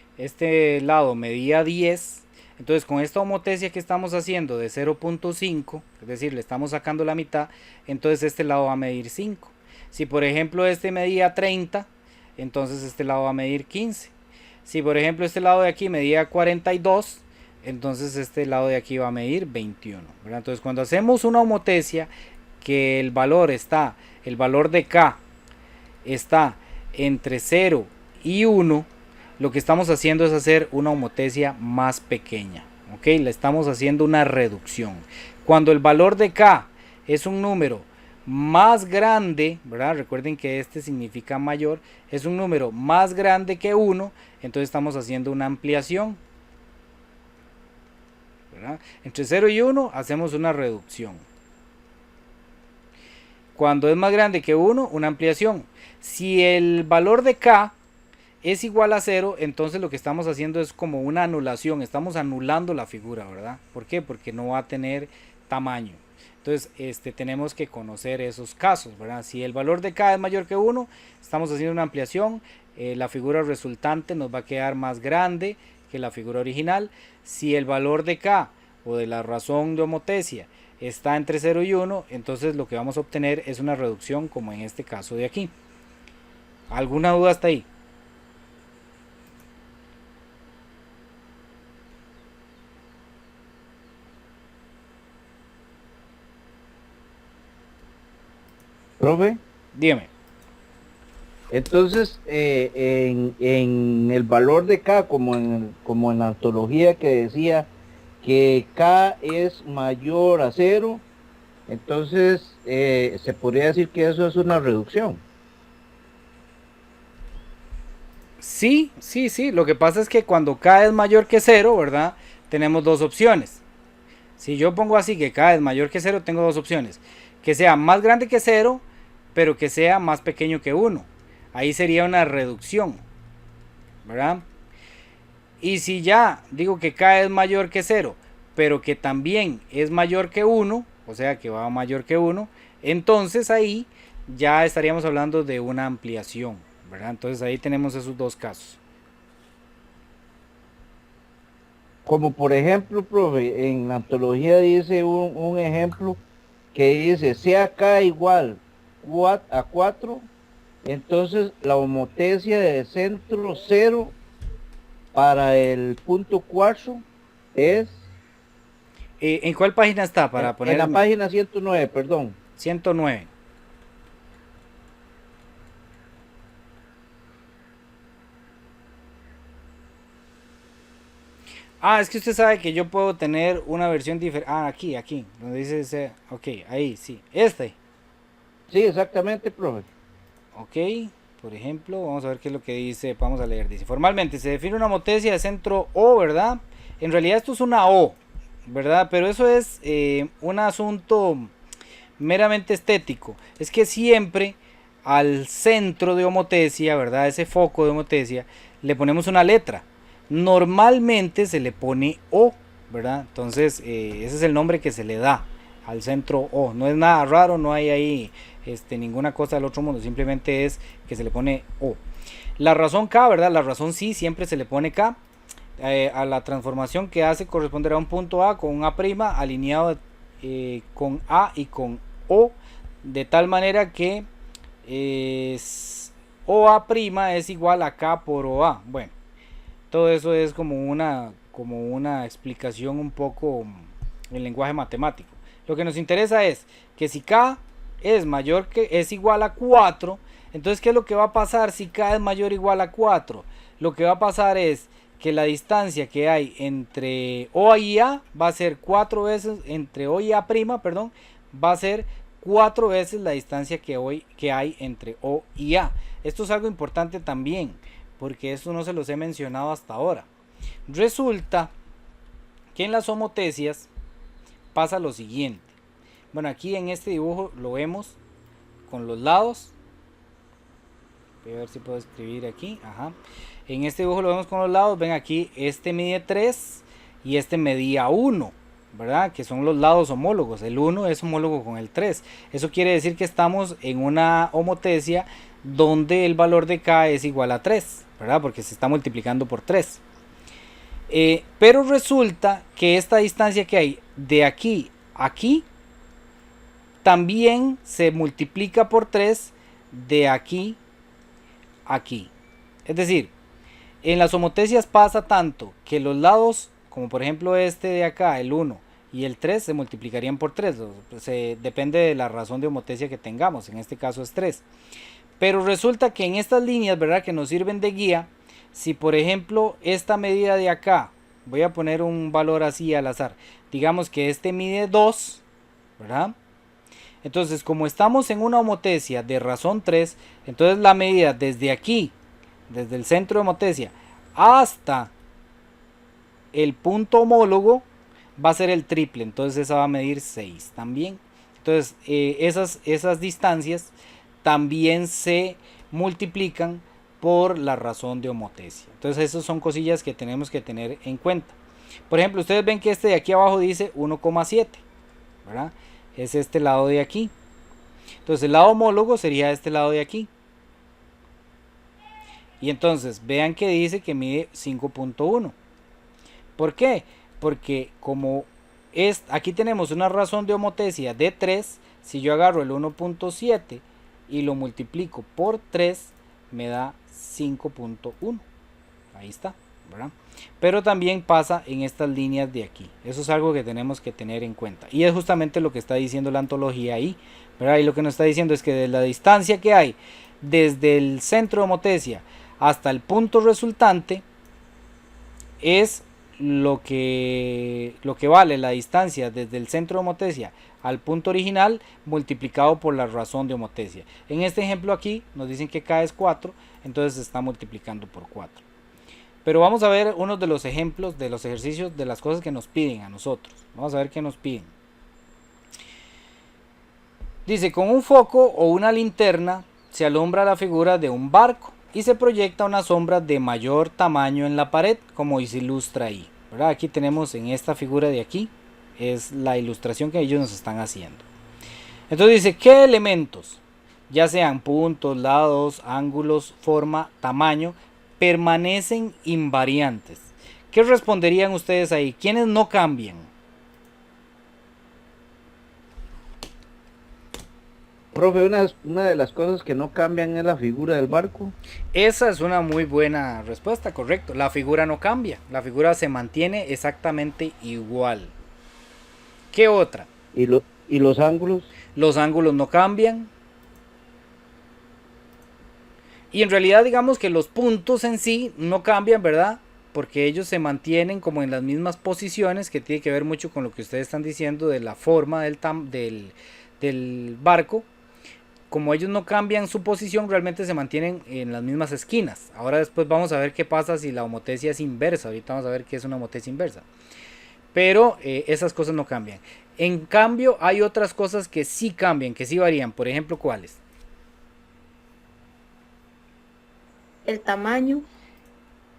este lado medía 10, entonces con esta homotesia que estamos haciendo de 0,5, es decir, le estamos sacando la mitad, entonces este lado va a medir 5. Si por ejemplo este medía 30, entonces este lado va a medir 15. Si por ejemplo este lado de aquí medía 42, entonces este lado de aquí va a medir 21, ¿verdad? Entonces cuando hacemos una homotesia que el valor de K está entre 0 y 1, lo que estamos haciendo es hacer una homotesia más pequeña, ¿ok? Le estamos haciendo una reducción. Cuando el valor de K es un número más grande, ¿verdad? Recuerden que este significa mayor, es un número más grande que 1, entonces estamos haciendo una ampliación, ¿verdad? Entre 0 y 1 hacemos una reducción. Cuando es más grande que 1, una ampliación. Si el valor de K es igual a 0, entonces lo que estamos haciendo es como una anulación. Estamos anulando la figura, ¿verdad? ¿Por qué? Porque no va a tener tamaño. Entonces tenemos que conocer esos casos, ¿verdad? Si el valor de K es mayor que 1, estamos haciendo una ampliación. La figura resultante nos va a quedar más grande que la figura original. Si el valor de K o de la razón de homotesia está entre 0 y 1, entonces lo que vamos a obtener es una reducción como en este caso de aquí. ¿Alguna duda hasta ahí? Profe, Dígame. entonces en el valor de K, como en la antología que decía que K es mayor a 0, entonces se podría decir que eso es una reducción. Sí. Lo que pasa es que cuando K es mayor que 0, ¿verdad? Tenemos dos opciones. Si yo pongo así que K es mayor que 0, tengo dos opciones. Que sea más grande que 0, pero que sea más pequeño que 1. Ahí sería una reducción, ¿verdad? Y si ya digo que K es mayor que 0, pero que también es mayor que 1, o sea que va mayor que 1, entonces ahí ya estaríamos hablando de una ampliación, ¿verdad? Entonces ahí tenemos esos dos casos. Como por ejemplo, profe, en la antología dice un ejemplo que dice, sea K igual a 4, entonces la homotecia de centro 0 para el punto 4 es... ¿En cuál página está? Para en la poner página 109, perdón. 109. Ah, es que usted sabe que yo puedo tener una versión diferente. Ah, aquí, donde dice ese. Ok, ahí, sí. Este. Sí, exactamente, profe. Ok, por ejemplo, vamos a ver qué es lo que dice. Vamos a leer. Dice: formalmente se define una homotecia de centro O, ¿verdad? En realidad esto es una O, ¿verdad? Pero eso es un asunto meramente estético. Es que siempre al centro de homotecia, ¿verdad? Ese foco de homotecia, le ponemos una letra. Normalmente se le pone O, ¿verdad? Entonces ese es el nombre que se le da al centro O. No es nada raro, no hay ahí ninguna cosa del otro mundo, simplemente es que se le pone O. La razón K, ¿verdad? La razón sí, siempre se le pone K. A la transformación que hace corresponderá a un punto A con un A' alineado con A y con O, de tal manera que OA' es igual a K por OA. Bueno, todo eso es como una explicación un poco en lenguaje matemático. Lo que nos interesa es que si K es igual a 4, entonces ¿qué es lo que va a pasar si K es mayor o igual a 4? Lo que va a pasar es que la distancia que hay entre O y A va a ser 4 veces, entre O y A', perdón, va a ser 4 veces la distancia que hay entre O y A. Esto es algo importante también, porque esto no se los he mencionado hasta ahora. Resulta que en las homotecias pasa lo siguiente. Bueno, aquí en este dibujo lo vemos con los lados. Voy a ver si puedo escribir aquí. Ajá. En este dibujo lo vemos con los lados. Ven aquí, este mide 3 y este medía 1, ¿verdad? Que son los lados homólogos. El 1 es homólogo con el 3. Eso quiere decir que estamos en una homotecia donde el valor de K es igual a 3, ¿verdad? Porque se está multiplicando por 3. Pero resulta que esta distancia que hay de aquí a aquí también se multiplica por 3 de aquí a aquí. Es decir, en las homotecias pasa tanto que los lados, como por ejemplo este de acá, el 1 y el 3, se multiplicarían por 3. Depende de la razón de homotecia que tengamos, en este caso es 3. Pero resulta que en estas líneas, ¿verdad?, que nos sirven de guía, si por ejemplo esta medida de acá, voy a poner un valor así al azar, digamos que este mide 2, ¿verdad? Entonces, como estamos en una homotecia de razón 3, entonces la medida desde aquí, desde el centro de homotecia, hasta el punto homólogo, va a ser el triple. Entonces esa va a medir 6 también. Entonces esas distancias también se multiplican por la razón de homotecia. Entonces esas son cosillas que tenemos que tener en cuenta. Por ejemplo, ustedes ven que este de aquí abajo dice 1,7, ¿verdad? Es este lado de aquí. Entonces el lado homólogo sería este lado de aquí. Y entonces vean que dice que mide 5.1. ¿Por qué? Porque como aquí tenemos una razón de homotecia de 3, si yo agarro el 1.7 y lo multiplico por 3, me da 5.1. Ahí está, ¿verdad? Pero también pasa en estas líneas de aquí. Eso es algo que tenemos que tener en cuenta. Y es justamente lo que está diciendo la antología ahí, ¿verdad? Y lo que nos está diciendo es que de la distancia que hay desde el centro de homotecia hasta el punto resultante es lo que vale la distancia desde el centro de homotecia al punto original multiplicado por la razón de homotecia. En este ejemplo aquí nos dicen que K es 4, entonces se está multiplicando por 4. Pero vamos a ver uno de los ejemplos de los ejercicios de las cosas que nos piden a nosotros. Vamos a ver qué nos piden. Dice: con un foco o una linterna se alumbra la figura de un barco y se proyecta una sombra de mayor tamaño en la pared, como se ilustra ahí, ¿verdad? Aquí tenemos en esta figura de aquí, es la ilustración que ellos nos están haciendo. Entonces dice, ¿qué elementos, ya sean puntos, lados, ángulos, forma, tamaño, permanecen invariantes? ¿Qué responderían ustedes ahí? ¿Quiénes no cambian? Profe, una de las cosas que no cambian es la figura del barco. Esa es una muy buena respuesta, correcto. La figura no cambia, la figura se mantiene exactamente igual. ¿Qué otra? Y los ángulos. Los ángulos no cambian. Y en realidad digamos que los puntos en sí no cambian, ¿verdad? Porque ellos se mantienen como en las mismas posiciones, que tiene que ver mucho con lo que ustedes están diciendo de la forma del barco. Como ellos no cambian su posición, realmente se mantienen en las mismas esquinas. Ahora después vamos a ver qué pasa si la homotesia es inversa. Ahorita vamos a ver qué es una homotesia inversa. Pero esas cosas no cambian. En cambio, hay otras cosas que sí cambian, que sí varían. Por ejemplo, ¿cuáles? El tamaño.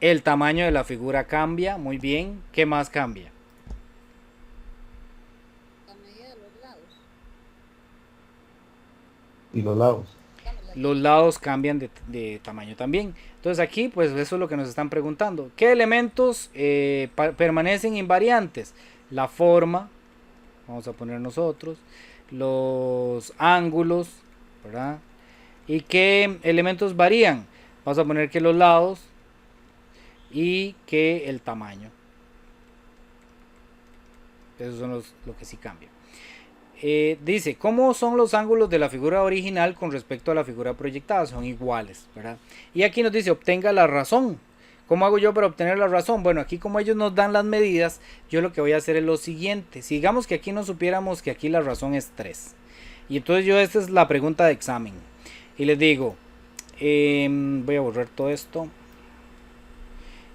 El tamaño de la figura cambia, muy bien. ¿Qué más cambia? Y los lados. Los lados cambian de tamaño también. Entonces aquí, pues eso es lo que nos están preguntando. ¿Qué elementos permanecen invariantes? La forma, vamos a poner nosotros, los ángulos, ¿verdad? ¿Y qué elementos varían? Vamos a poner que los lados y que el tamaño. Esos son lo que sí cambian. Dice, ¿cómo son los ángulos de la figura original con respecto a la figura proyectada? Son iguales, ¿verdad? Y aquí nos dice, obtenga la razón. ¿Cómo hago yo para obtener la razón? Bueno, aquí como ellos nos dan las medidas, yo lo que voy a hacer es lo siguiente. Si digamos que aquí no supiéramos que aquí la razón es 3. Y entonces yo, esta es la pregunta de examen. Y les digo, voy a borrar todo esto.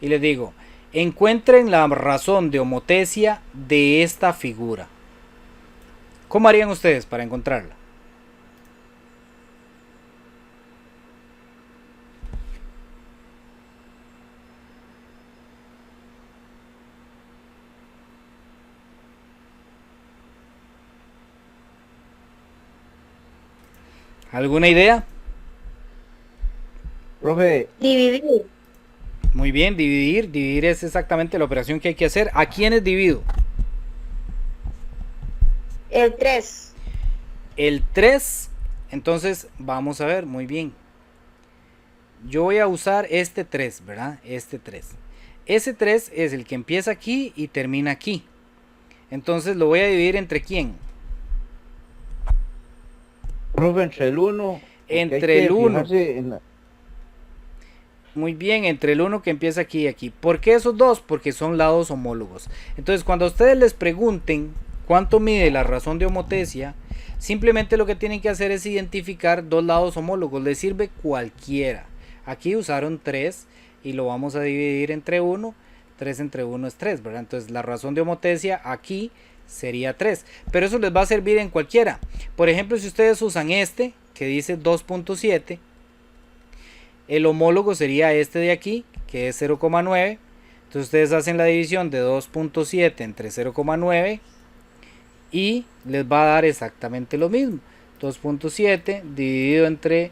Y les digo, encuentren la razón de homotesia de esta figura. ¿Cómo harían ustedes para encontrarla? ¿Alguna idea? Profe, Dividir. Muy bien, dividir. Dividir es exactamente la operación que hay que hacer. ¿A quiénes divido? El 3. El 3. Entonces vamos a ver, muy bien. Yo voy a usar este 3, ¿verdad? Este 3. Ese 3 es el que empieza aquí y termina aquí. Entonces lo voy a dividir entre ¿quién? profe, entre el 1. Entre el 1. Muy bien, entre el 1 que empieza aquí y aquí. ¿Por qué esos dos? Porque son lados homólogos. Entonces cuando a ustedes les pregunten cuánto mide la razón de homotesia, simplemente lo que tienen que hacer es identificar dos lados homólogos. Les sirve cualquiera. Aquí usaron 3 y lo vamos a dividir entre 1. 3 entre 1 es 3, ¿verdad? Entonces la razón de homotesia aquí sería 3. Pero eso les va a servir en cualquiera. Por ejemplo, si ustedes usan este que dice 2.7, el homólogo sería este de aquí, que es 0,9. Entonces ustedes hacen la división de 2.7 entre 0,9 y les va a dar exactamente lo mismo. 2.7 dividido entre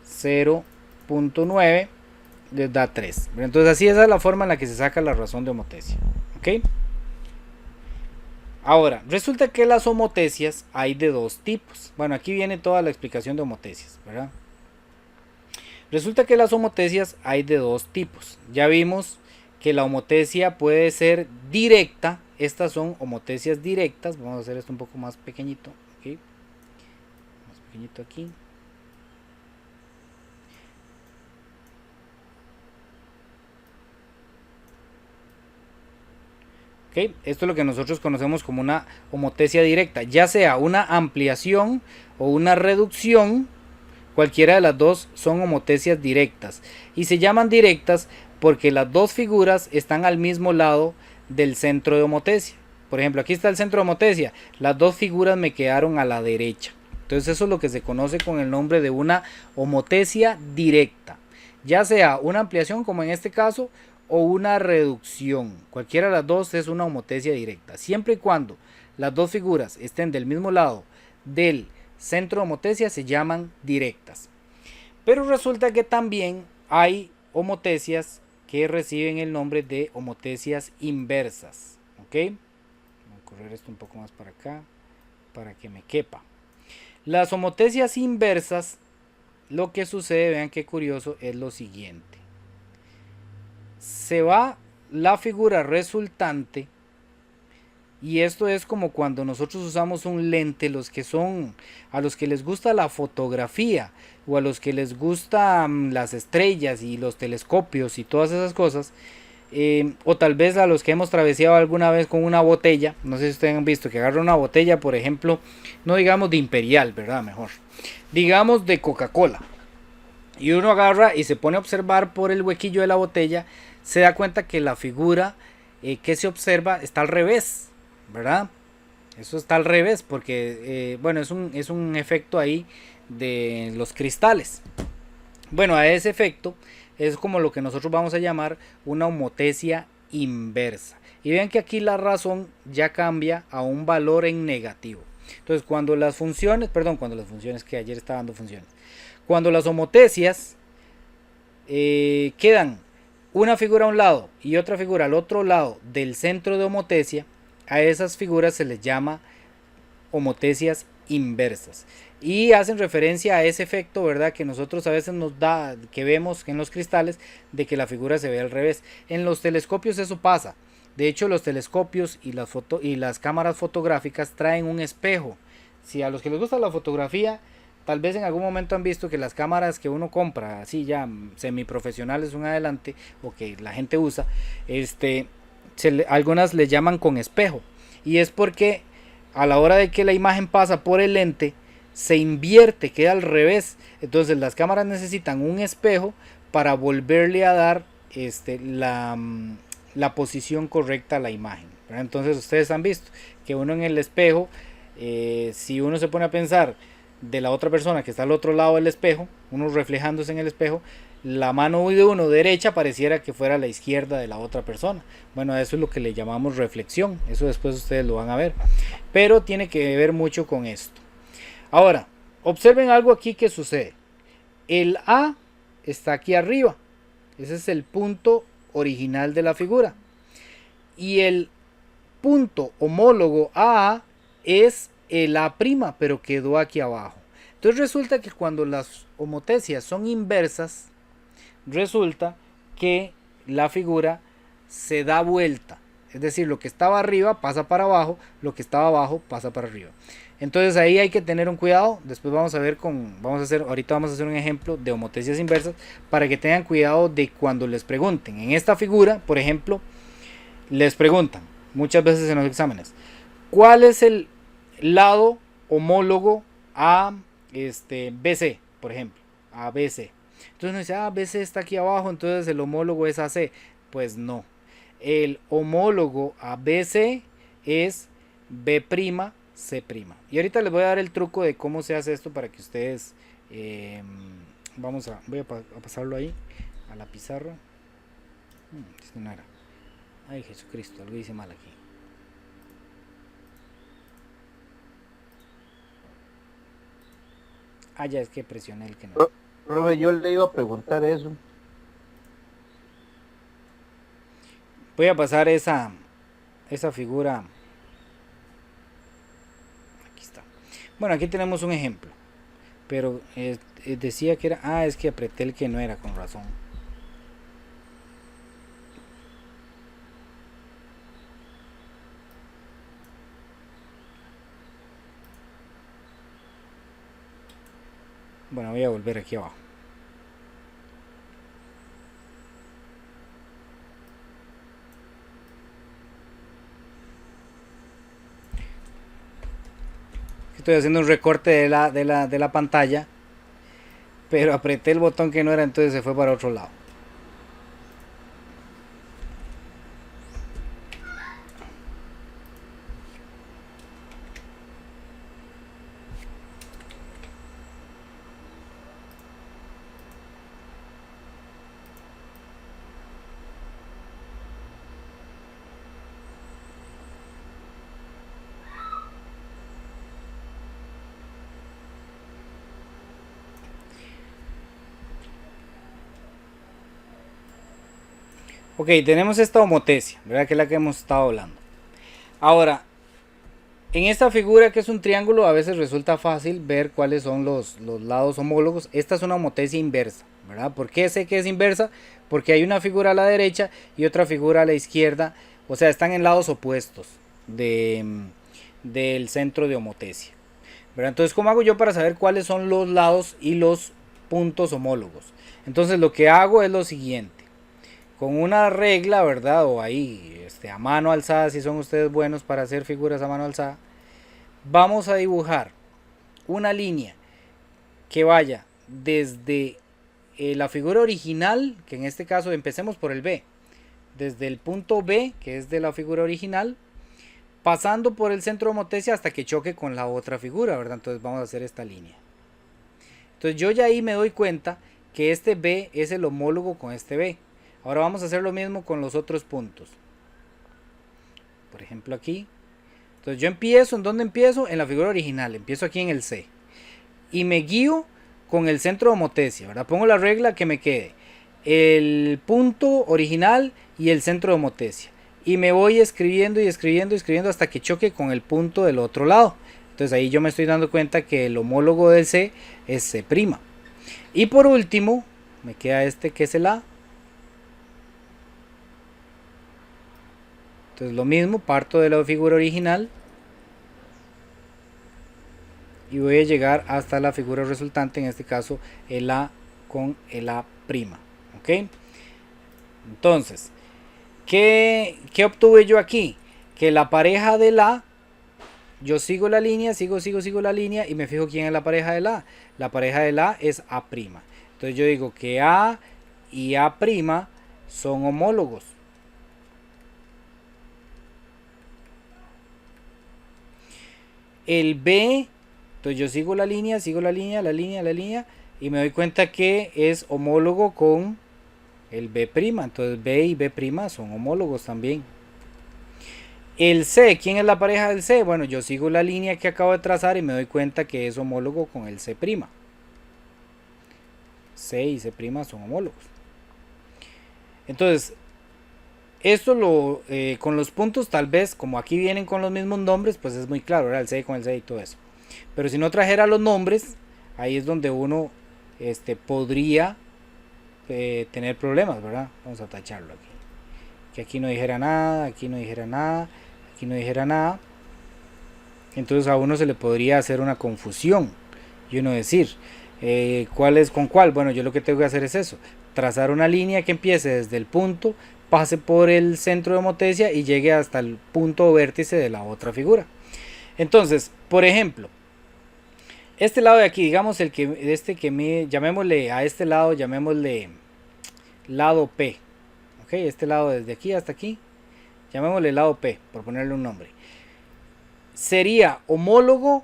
0.9 les da 3. Entonces así esa es la forma en la que se saca la razón de homotesia. ¿Ok? Ahora, resulta que las homotesias hay de dos tipos. Bueno, aquí viene toda la explicación de homotesias, ¿verdad? Resulta que las homotesias hay de dos tipos. Ya vimos que la homotesia puede ser directa. Estas son homotesias directas. Vamos a hacer esto un poco más pequeñito. ¿Okay? Más pequeñito aquí. ¿Okay? Esto es lo que nosotros conocemos como una homotesia directa. Ya sea una ampliación o una reducción. Cualquiera de las dos son homotesias directas. Y se llaman directas porque las dos figuras están al mismo lado del centro de homotesia. Por ejemplo, aquí está el centro de homotesia. Las dos figuras me quedaron a la derecha. Entonces eso es lo que se conoce con el nombre de una homotesia directa. Ya sea una ampliación como en este caso o una reducción. Cualquiera de las dos es una homotesia directa. Siempre y cuando las dos figuras estén del mismo lado del centro de homotesia se llaman directas. Pero resulta que también hay homotesias que reciben el nombre de homotesias inversas. ¿Ok? Voy a correr esto un poco más para acá para que me quepa. Las homotesias inversas, lo que sucede, vean qué curioso, es lo siguiente. Se va la figura resultante. Y esto es como cuando nosotros usamos un lente, a los que les gusta la fotografía o a los que les gustan las estrellas y los telescopios y todas esas cosas, o tal vez a los que hemos traveseado alguna vez con una botella. No sé si ustedes han visto que agarra una botella, por ejemplo, no digamos de Imperial, ¿verdad? Mejor, digamos de Coca-Cola, y uno agarra y se pone a observar por el huequillo de la botella, se da cuenta que la figura que se observa está al revés, ¿verdad? Eso está al revés porque bueno, es un efecto ahí de los cristales. Bueno, a ese efecto es como lo que nosotros vamos a llamar una homotesia inversa. Y vean que aquí la razón ya cambia a un valor en negativo. Entonces, cuando las funciones, que ayer estaba dando funciones, cuando las homotesias quedan una figura a un lado y otra figura al otro lado del centro de homotesia, a esas figuras se les llama homotesias inversas y hacen referencia a ese efecto, ¿verdad? Que nosotros a veces nos da, que vemos en los cristales, de que la figura se ve al revés. En los telescopios eso pasa. De hecho, los telescopios y las cámaras fotográficas traen un espejo. Si a los que les gusta la fotografía, tal vez en algún momento han visto que las cámaras que uno compra, así ya semiprofesionales un adelante, o que la gente usa, algunas le llaman con espejo. Y es porque a la hora de que la imagen pasa por el lente, se invierte, queda al revés. Entonces las cámaras necesitan un espejo para volverle a dar la posición correcta a la imagen, ¿verdad? Entonces ustedes han visto que uno en el espejo, si uno se pone a pensar de la otra persona que está al otro lado del espejo, uno reflejándose en el espejo, la mano de uno derecha pareciera que fuera la izquierda de la otra persona. Bueno, eso es lo que le llamamos reflexión. Eso después ustedes lo van a ver. Pero tiene que ver mucho con esto. Ahora, observen algo aquí que sucede. El A está aquí arriba. Ese es el punto original de la figura. Y el punto homólogo a es el A', pero quedó aquí abajo. Entonces resulta que cuando las homotesias son inversas, resulta que la figura se da vuelta. Es decir, lo que estaba arriba pasa para abajo, lo que estaba abajo pasa para arriba. Entonces ahí hay que tener un cuidado. Después ahorita vamos a hacer un ejemplo de homotesias inversas para que tengan cuidado de cuando les pregunten. En esta figura, por ejemplo, les preguntan muchas veces en los exámenes, ¿cuál es el lado homólogo a BC, por ejemplo? A BC. Entonces uno dice, BC está aquí abajo, entonces el homólogo es AC. Pues no. El homólogo a BC es B', C'. Y ahorita les voy a dar el truco de cómo se hace esto para que ustedes, voy a pasarlo ahí, a la pizarra. Esto no era. Ay, Jesucristo, algo hice mal aquí. Ya es que presioné el que no. Profe, yo le iba a preguntar eso. Voy a pasar esa figura. Aquí está. Bueno, aquí tenemos un ejemplo. Pero decía que era... es que apreté el que no era, con razón. Bueno, voy a volver aquí abajo. Estoy haciendo un recorte de la pantalla, pero apreté el botón que no era, entonces se fue para otro lado. Ok, tenemos esta homotesia, ¿verdad? Que es la que hemos estado hablando. Ahora, en esta figura que es un triángulo, a veces resulta fácil ver cuáles son los lados homólogos. Esta es una homotesia inversa, ¿verdad? ¿Por qué sé que es inversa? Porque hay una figura a la derecha y otra figura a la izquierda. O sea, están en lados opuestos del centro de homotesia, ¿verdad? Entonces, ¿cómo hago yo para saber cuáles son los lados y los puntos homólogos? Entonces, lo que hago es lo siguiente. Con una regla, ¿verdad? O ahí, a mano alzada, si son ustedes buenos para hacer figuras a mano alzada, vamos a dibujar una línea que vaya desde la figura original, que en este caso empecemos por el B, desde el punto B, que es de la figura original, pasando por el centro de homotesia hasta que choque con la otra figura, ¿verdad? Entonces vamos a hacer esta línea. Entonces yo ya ahí me doy cuenta que este B es el homólogo con este B. Ahora vamos a hacer lo mismo con los otros puntos. Por ejemplo aquí. Entonces yo empiezo, ¿en dónde empiezo? En la figura original, empiezo aquí en el C. Y me guío con el centro de homotesia, ¿verdad? Pongo la regla que me quede el punto original y el centro de homotesia. Y me voy escribiendo y escribiendo y escribiendo hasta que choque con el punto del otro lado. Entonces ahí yo me estoy dando cuenta que el homólogo del C es C'. Y por último, me queda este que es el A. Entonces lo mismo, parto de la figura original y voy a llegar hasta la figura resultante, en este caso el A con el A'. ¿Ok? Entonces, ¿qué obtuve yo aquí? Que la pareja del A, yo sigo la línea, sigo la línea y me fijo quién es la pareja del A. La pareja del A es A'. Entonces yo digo que A y A' son homólogos. El B, entonces yo sigo la línea y me doy cuenta que es homólogo con el B'. Entonces B y B' son homólogos también. El C, ¿quién es la pareja del C? Bueno, yo sigo la línea que acabo de trazar y me doy cuenta que es homólogo con el C'. C y C' son homólogos. Entonces, esto con los puntos, tal vez, como aquí vienen con los mismos nombres, pues es muy claro, ¿verdad? El C con el C y todo eso. Pero si no trajera los nombres, ahí es donde uno podría tener problemas, ¿verdad? Vamos a tacharlo aquí. Que aquí no dijera nada, aquí no dijera nada, aquí no dijera nada. Entonces a uno se le podría hacer una confusión y uno decir, ¿cuál es con cuál? Bueno, yo lo que tengo que hacer es eso, trazar una línea que empiece desde el punto, pase por el centro de homotesia y llegue hasta el punto o vértice de la otra figura. Entonces, por ejemplo, este lado de aquí, digamos llamémosle a este lado, llamémosle lado P. Ok, este lado desde aquí hasta aquí, llamémosle lado P, por ponerle un nombre. Sería homólogo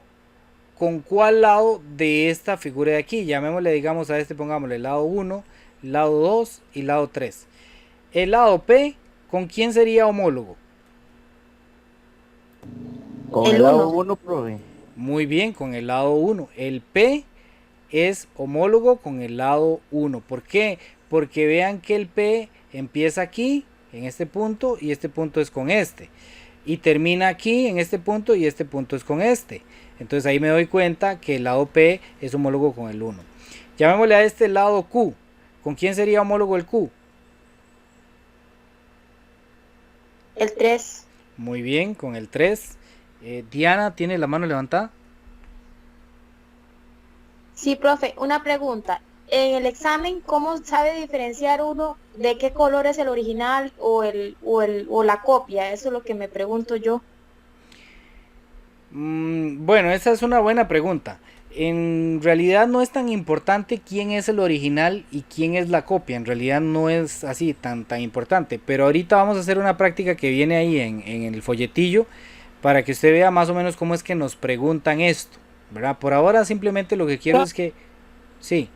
con cuál lado de esta figura de aquí. Llamémosle, digamos a este, pongámosle lado 1, lado 2 y lado 3. El lado P, ¿con quién sería homólogo? Con el lado 1, profe. Muy bien, con el lado 1. El P es homólogo con el lado 1. ¿Por qué? Porque vean que el P empieza aquí, en este punto, y este punto es con este. Y termina aquí, en este punto, y este punto es con este. Entonces ahí me doy cuenta que el lado P es homólogo con el 1. Llamémosle a este lado Q. ¿Con quién sería homólogo el Q? El 3. Muy bien, con el 3. Diana, ¿tiene la mano levantada? Sí, profe, una pregunta. En el examen, ¿cómo sabe diferenciar uno de qué color es el original o la copia? Eso es lo que me pregunto yo. Bueno, esa es una buena pregunta. En realidad no es tan importante quién es el original y quién es la copia. En realidad no es así tan importante. Pero ahorita vamos a hacer una práctica que viene ahí en el folletillo para que usted vea más o menos cómo es que nos preguntan esto, ¿verdad? Por ahora simplemente lo que quiero es que... Sí.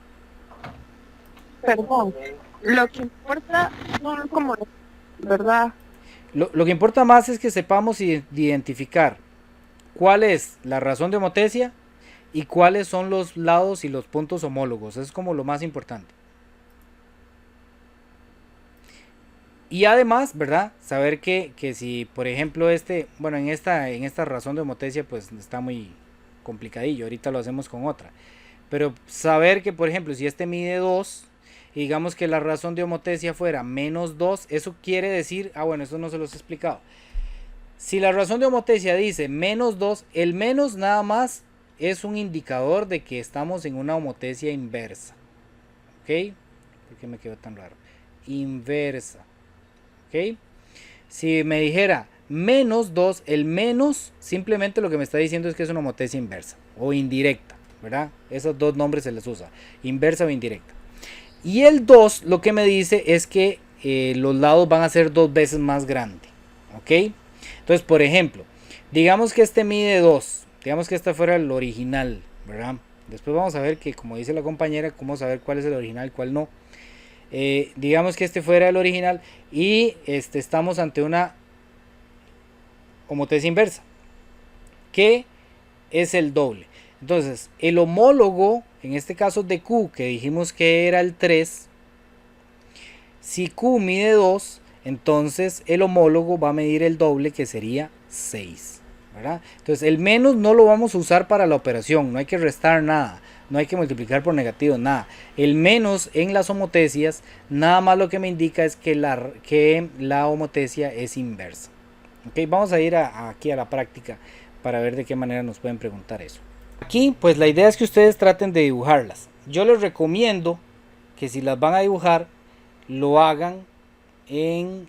Perdón, lo que importa son como, ¿verdad? Lo que importa más es que sepamos identificar cuál es la razón de homotesia y cuáles son los lados y los puntos homólogos. Eso es como lo más importante. Y además, ¿verdad? Saber que si, por ejemplo, bueno, en esta razón de homotesia, pues está muy complicadillo. Ahorita lo hacemos con otra. Pero saber que, por ejemplo, si este mide 2, y digamos que la razón de homotesia fuera menos 2, eso quiere decir, bueno, esto no se los he explicado. Si la razón de homotesia dice menos 2, el menos nada más es un indicador de que estamos en una homotesia inversa. ¿Ok? ¿Por qué me quedó tan raro? Inversa. ¿Ok? Si me dijera menos 2, el menos simplemente lo que me está diciendo es que es una homotesia inversa o indirecta, ¿verdad? Esos dos nombres se les usa, inversa o indirecta. Y el 2 lo que me dice es que los lados van a ser 2 veces más grande, ¿ok? Entonces, por ejemplo, digamos que este mide 2, digamos que este fuera el original, ¿verdad? Después vamos a ver que, como dice la compañera, cómo saber cuál es el original y cuál no. Digamos que este fuera el original y estamos ante una homotesia inversa, que es el doble. Entonces, el homólogo, en este caso de Q, que dijimos que era el 3, si Q mide 2, entonces el homólogo va a medir el doble, que sería 6, ¿verdad? Entonces, el menos no lo vamos a usar para la operación, no hay que restar nada, no hay que multiplicar por negativo, nada. El menos en las homotesias, nada más lo que me indica es que la homotesia es inversa. Ok, vamos a ir aquí a la práctica para ver de qué manera nos pueden preguntar eso. Aquí, pues la idea es que ustedes traten de dibujarlas. Yo les recomiendo que si las van a dibujar, lo hagan en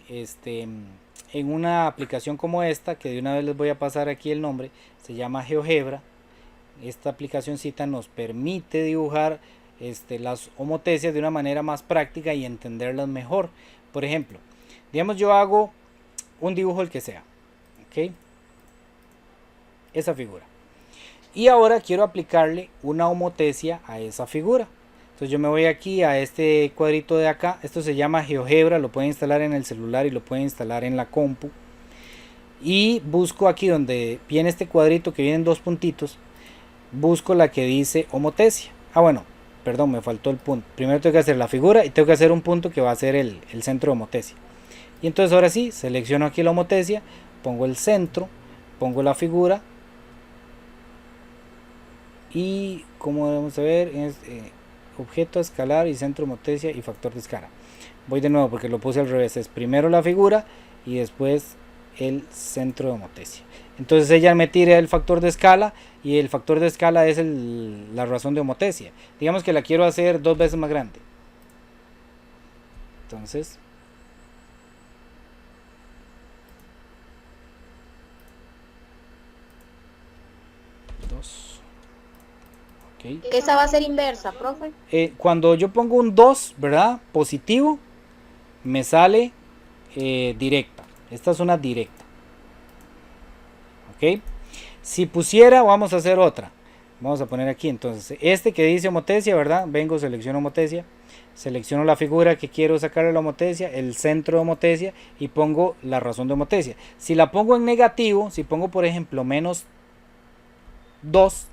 una aplicación como esta, que de una vez les voy a pasar aquí el nombre. Se llama GeoGebra. Esta aplicacioncita nos permite dibujar las homotesias de una manera más práctica y entenderlas mejor. Por ejemplo, digamos yo hago un dibujo el que sea, ¿ok? Esa figura. Y ahora quiero aplicarle una homotesia a esa figura. Entonces yo me voy aquí a este cuadrito de acá. Esto se llama GeoGebra, lo pueden instalar en el celular y lo pueden instalar en la compu. Y busco aquí donde viene este cuadrito que vienen dos puntitos. Busco la que dice homotesia. Bueno, perdón, me faltó el punto. Primero tengo que hacer la figura y tengo que hacer un punto que va a ser el centro de homotesia. Y entonces ahora sí, selecciono aquí la homotesia, pongo el centro, pongo la figura. Y como vamos a ver, es objeto, escalar y centro de homotesia y factor de escala. Voy de nuevo porque lo puse al revés. Es primero la figura y después el centro de homotesia. Entonces ella me tira el factor de escala y el factor de escala es la razón de homotesia. Digamos que la quiero hacer 2 veces más grande. Entonces okay. Esa va a ser inversa, profe. Cuando yo pongo un 2, ¿verdad? Positivo, me sale directa. Esta es una directa. ¿Ok? Si pusiera, vamos a hacer otra. Vamos a poner aquí entonces que dice homotesia, ¿verdad? Vengo, selecciono homotesia, selecciono la figura que quiero sacarle la homotesia, el centro de homotesia y pongo la razón de homotesia. Si la pongo en negativo, si pongo por ejemplo menos 2,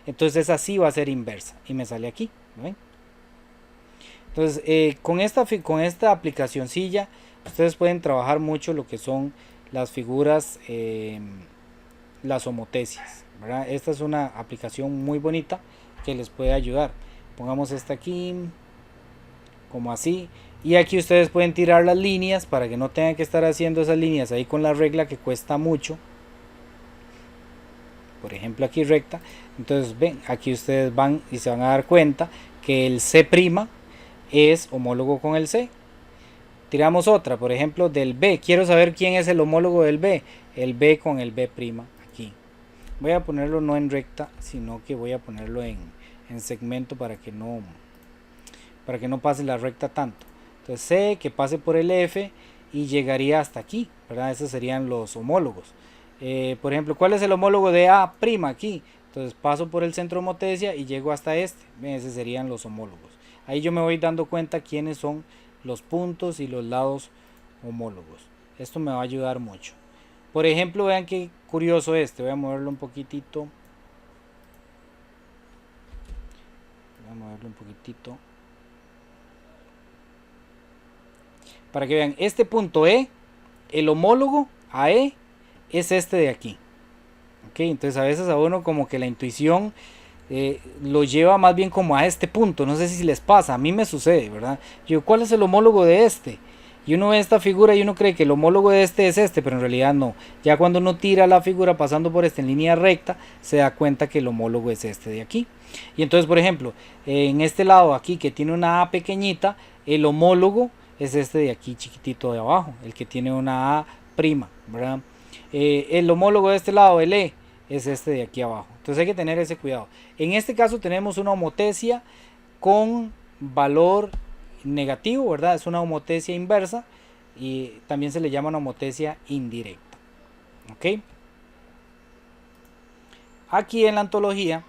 entonces así va a ser inversa y me sale aquí, ¿ven? Entonces con esta aplicacioncilla ustedes pueden trabajar mucho lo que son las figuras, las homotesias, ¿verdad? Esta es una aplicación muy bonita que les puede ayudar. Pongamos esta aquí como así y aquí ustedes pueden tirar las líneas para que no tengan que estar haciendo esas líneas ahí con la regla, que cuesta mucho. Por ejemplo aquí recta. Entonces ven, aquí ustedes van y se van a dar cuenta que el C' es homólogo con el C. Tiramos otra, por ejemplo del B. Quiero saber quién es el homólogo del B. El B con el B' aquí. Voy a ponerlo no en recta, sino que voy a ponerlo en segmento para que no pase la recta tanto. Entonces C que pase por el F y llegaría hasta aquí, ¿verdad? Esos serían los homólogos. Por ejemplo, ¿cuál es el homólogo de A' aquí? Entonces paso por el centro de homotesia y llego hasta esos serían los homólogos. Ahí yo me voy dando cuenta quiénes son los puntos y los lados homólogos. Esto me va a ayudar mucho. Por ejemplo, vean qué curioso voy a moverlo un poquitito. para que vean, este punto E, el homólogo a E es este de aquí. ¿Ok? Entonces a veces a uno como que la intuición lo lleva más bien como a este punto. No sé si les pasa, a mí me sucede, ¿verdad? Yo, ¿cuál es el homólogo de este? Y uno ve esta figura y uno cree que el homólogo de este es este, pero en realidad no. Ya cuando uno tira la figura pasando por este en línea recta, se da cuenta que el homólogo es este de aquí. Y entonces, por ejemplo, en este lado aquí que tiene una A pequeñita, el homólogo es este de aquí chiquitito de abajo, el que tiene una A prima, ¿verdad? El homólogo de este lado, el E, es este de aquí abajo. Entonces hay que tener ese cuidado. En este caso tenemos una homotesia con valor negativo, ¿verdad? Es una homotesia inversa y también se le llama una homotesia indirecta. ¿Ok? Aquí en la antología,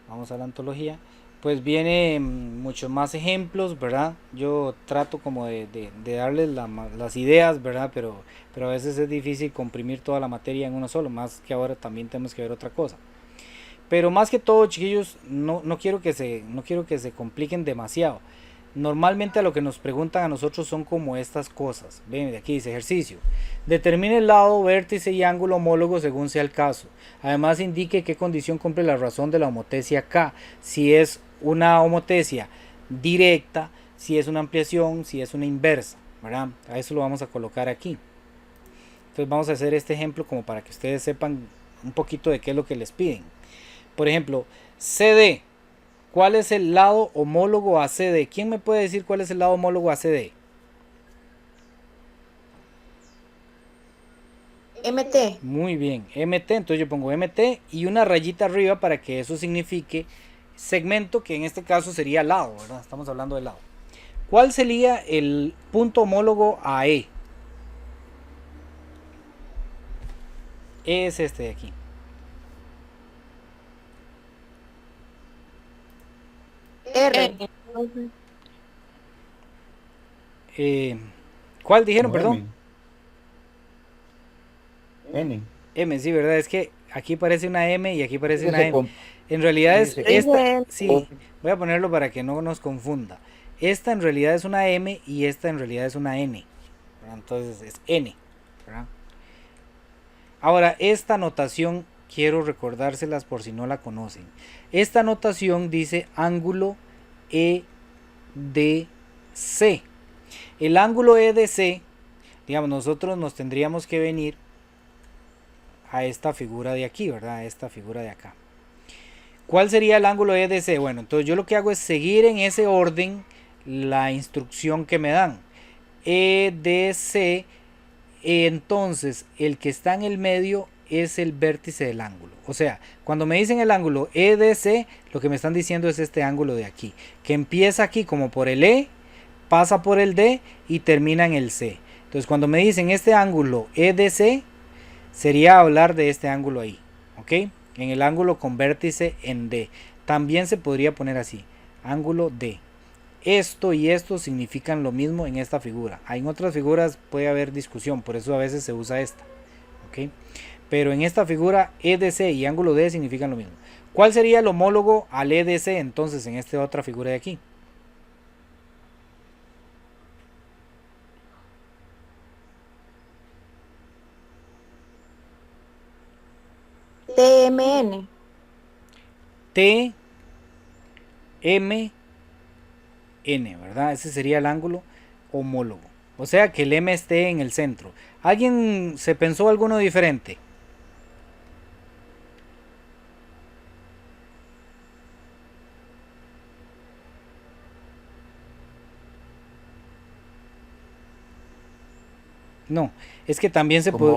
vamos a la antología, pues viene muchos más ejemplos, ¿verdad? Yo trato como de darles las ideas, ¿verdad? Pero a veces es difícil comprimir toda la materia en uno solo, más que ahora también tenemos que ver otra cosa. Pero más que todo, chiquillos, no quiero que se compliquen demasiado. Normalmente a lo que nos preguntan a nosotros son como estas cosas. Ven, de aquí dice ejercicio. Determine el lado, vértice y ángulo homólogo según sea el caso. Además indique qué condición cumple la razón de la homotesia K. Si es una homotesia directa, si es una ampliación, si es una inversa, ¿verdad? A eso lo vamos a colocar aquí. Entonces vamos a hacer este ejemplo como para que ustedes sepan un poquito de qué es lo que les piden. Por ejemplo, CD. ¿Cuál es el lado homólogo a CD? ¿Quién me puede decir cuál es el lado homólogo a CD? MT. Muy bien, MT. Entonces yo pongo MT y una rayita arriba para que eso signifique segmento, que en este caso sería lado, ¿verdad? Estamos hablando de lado. ¿Cuál sería el punto homólogo a E? Es este de aquí. R. ¿Cuál dijeron, Como perdón? N. M, sí, ¿verdad? Es que aquí parece una M y aquí parece Ese una M. com- En realidad es ese- esta, sí, voy a ponerlo para que no nos confunda. Esta en realidad es una M y esta en realidad es una N, ¿verdad? Entonces es N, ¿verdad? Ahora, esta notación quiero recordárselas por si no la conocen. Esta notación dice ángulo EDC. El ángulo EDC, digamos, nosotros nos tendríamos que venir a esta figura de aquí, ¿verdad? A esta figura de acá. ¿Cuál sería el ángulo EDC? Bueno, entonces yo lo que hago es seguir en ese orden la instrucción que me dan. EDC, entonces el que está en el medio es el vértice del ángulo. O sea, cuando me dicen el ángulo EDC, lo que me están diciendo es este ángulo de aquí, que empieza aquí como por el E, pasa por el D y termina en el C. Entonces cuando me dicen este ángulo EDC, sería hablar de este ángulo ahí, ¿ok? En el ángulo con vértice en D. También se podría poner así, ángulo D. Esto y esto significan lo mismo en esta figura. En otras figuras puede haber discusión, por eso a veces se usa esta, ¿ok? Pero en esta figura EDC y ángulo D significan lo mismo. ¿Cuál sería el homólogo al EDC entonces en esta otra figura de aquí? TMN. T, M, N, ¿verdad? Ese sería el ángulo homólogo. O sea que el M esté en el centro. ¿Alguien se pensó alguno diferente? No, es que también se puede...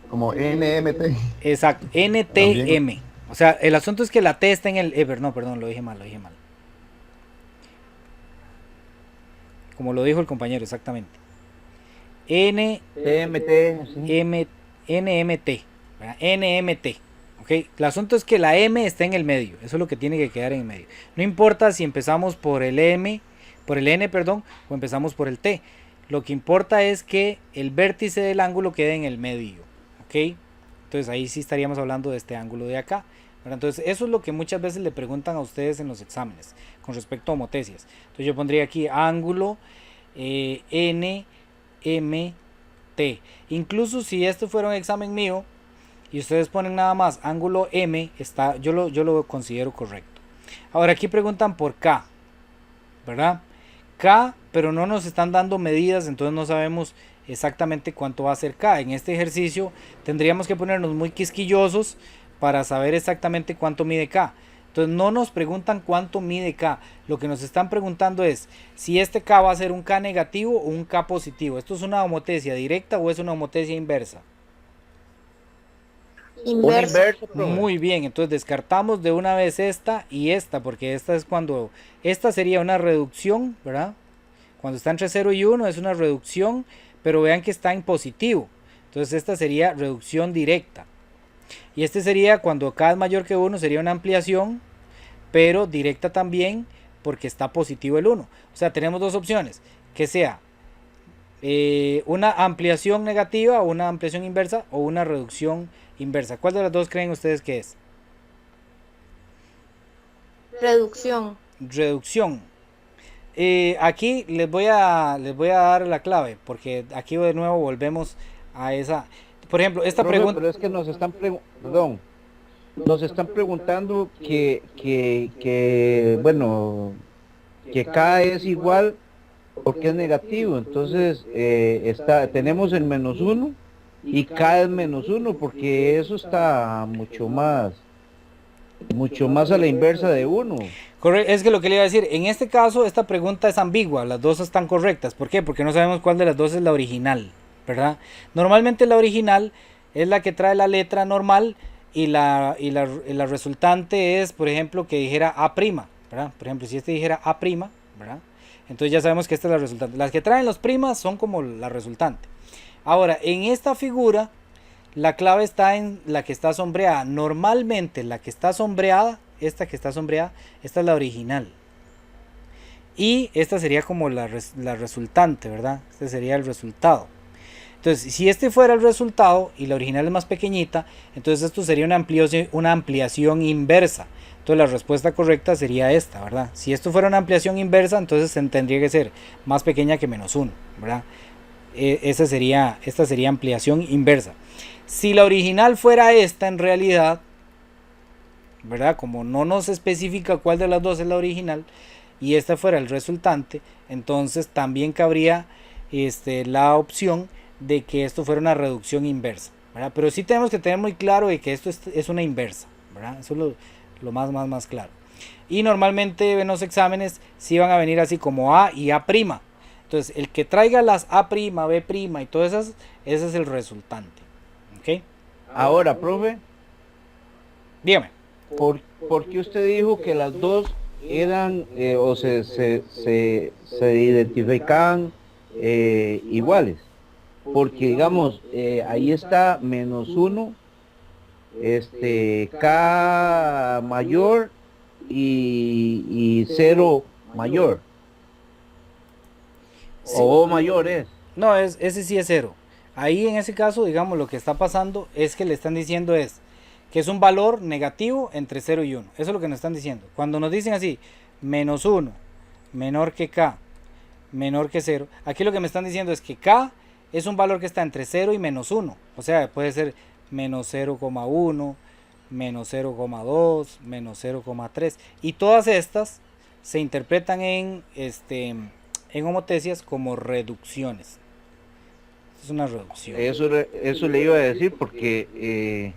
Como NMT. Exacto, NTM. O sea, el asunto es que la T está en el... no, perdón, lo dije mal. Como lo dijo el compañero, exactamente. TMT, sí. NMT. ¿Verdad? NMT. ¿Ok? El asunto es que la M está en el medio. Eso es lo que tiene que quedar en el medio. No importa si empezamos por el M, por el N, perdón, o empezamos por el T. Lo que importa es que el vértice del ángulo quede en el medio. ¿Ok? Entonces ahí sí estaríamos hablando de este ángulo de acá. ¿verdad? Entonces eso es lo que muchas veces le preguntan a ustedes en los exámenes con respecto a homotesias. Entonces yo pondría aquí ángulo NMT. Incluso si esto fuera un examen mío y ustedes ponen nada más ángulo M, yo lo considero correcto. Ahora aquí preguntan por K, ¿verdad? K, pero no nos están dando medidas, entonces no sabemos exactamente cuánto va a ser K. En este ejercicio tendríamos que ponernos muy quisquillosos para saber exactamente cuánto mide K. Entonces no nos preguntan cuánto mide K. Lo que nos están preguntando es si este K va a ser un K negativo o un K positivo. ¿Esto es una homotesia directa o es una homotesia inversa? Inverso. Muy bien, entonces descartamos de una vez esta y esta, porque esta es cuando, esta sería una reducción, ¿verdad? Cuando está entre 0 y 1 es una reducción, pero vean que está en positivo. Entonces esta sería reducción directa. Y este sería cuando K es mayor que 1, sería una ampliación, pero directa también porque está positivo el 1. O sea, tenemos dos opciones, que sea una ampliación negativa o una ampliación inversa o una reducción inversa. ¿Cuál de las dos creen ustedes que es? Reducción. Reducción. Aquí les voy a dar la clave, porque aquí de nuevo volvemos a esa. Por ejemplo, esta Profe, pregunta. pero es que nos están preguntando que bueno, que K es igual porque es negativo. Entonces tenemos el -1 y K es -1 porque eso está mucho más a la inversa de 1. Es que lo que le iba a decir, en este caso esta pregunta es ambigua, las dos están correctas. ¿Por qué? Porque no sabemos cuál de las dos es la original, ¿verdad? Normalmente la original es la que trae la letra normal y la resultante es, por ejemplo, que dijera A', ¿verdad? Por ejemplo, si este dijera A', ¿verdad? Entonces ya sabemos que esta es la resultante. Las que traen los primas son como la resultante. Ahora, en esta figura, la clave está en la que está sombreada. Normalmente la que está sombreada, esta que está sombreada, esta es la original. Y esta sería como la resultante, ¿verdad? Este sería el resultado. Entonces, si este fuera el resultado y la original es más pequeñita, entonces esto sería una ampliación inversa. Entonces la respuesta correcta sería esta, ¿verdad? Si esto fuera una ampliación inversa, entonces tendría que ser más pequeña que -1, ¿verdad? Esta sería ampliación inversa. Si la original fuera esta en realidad, ¿verdad? Como no nos especifica cuál de las dos es la original y esta fuera el resultante, entonces también cabría la opción de que esto fuera una reducción inversa, ¿verdad? Pero sí tenemos que tener muy claro de que esto es una inversa, ¿verdad? Eso es lo más claro. Y normalmente en los exámenes sí van a venir así como A y A'. Entonces el que traiga las A', B' y todas esas, ese es el resultante. ¿Ok? Ahora, profe, Dígame. ¿por qué usted dijo que las dos eran o se identificaban iguales? Porque digamos, ahí está -1, K mayor y 0 mayor. Sí. O O mayor es. No, ese sí es 0. Ahí en ese caso, digamos, lo que está pasando es que le están diciendo que es un valor negativo entre 0 y 1. Eso es lo que nos están diciendo. Cuando nos dicen así, -1, menor que K, menor que 0, aquí lo que me están diciendo es que K es un valor que está entre 0 y -1. O sea, puede ser -0,1, -0,2, -0,3. Y todas estas se interpretan en homotesias como reducciones. Es una reducción. Eso le iba a decir porque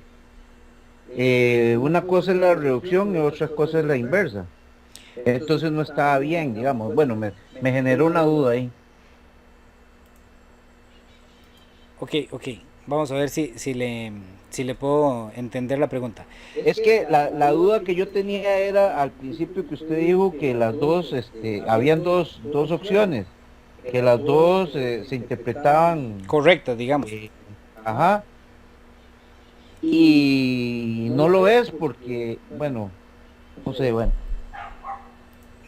una cosa es la reducción y otra cosa es la inversa. Entonces no estaba bien, digamos. Bueno, me generó una duda ahí. Ok. Vamos a ver si le puedo entender la pregunta. Es que la duda que yo tenía era al principio que usted dijo que las dos, habían dos opciones, que las dos se interpretaban Correctas, digamos. Ajá. Y no lo es porque, bueno, no sé, bueno.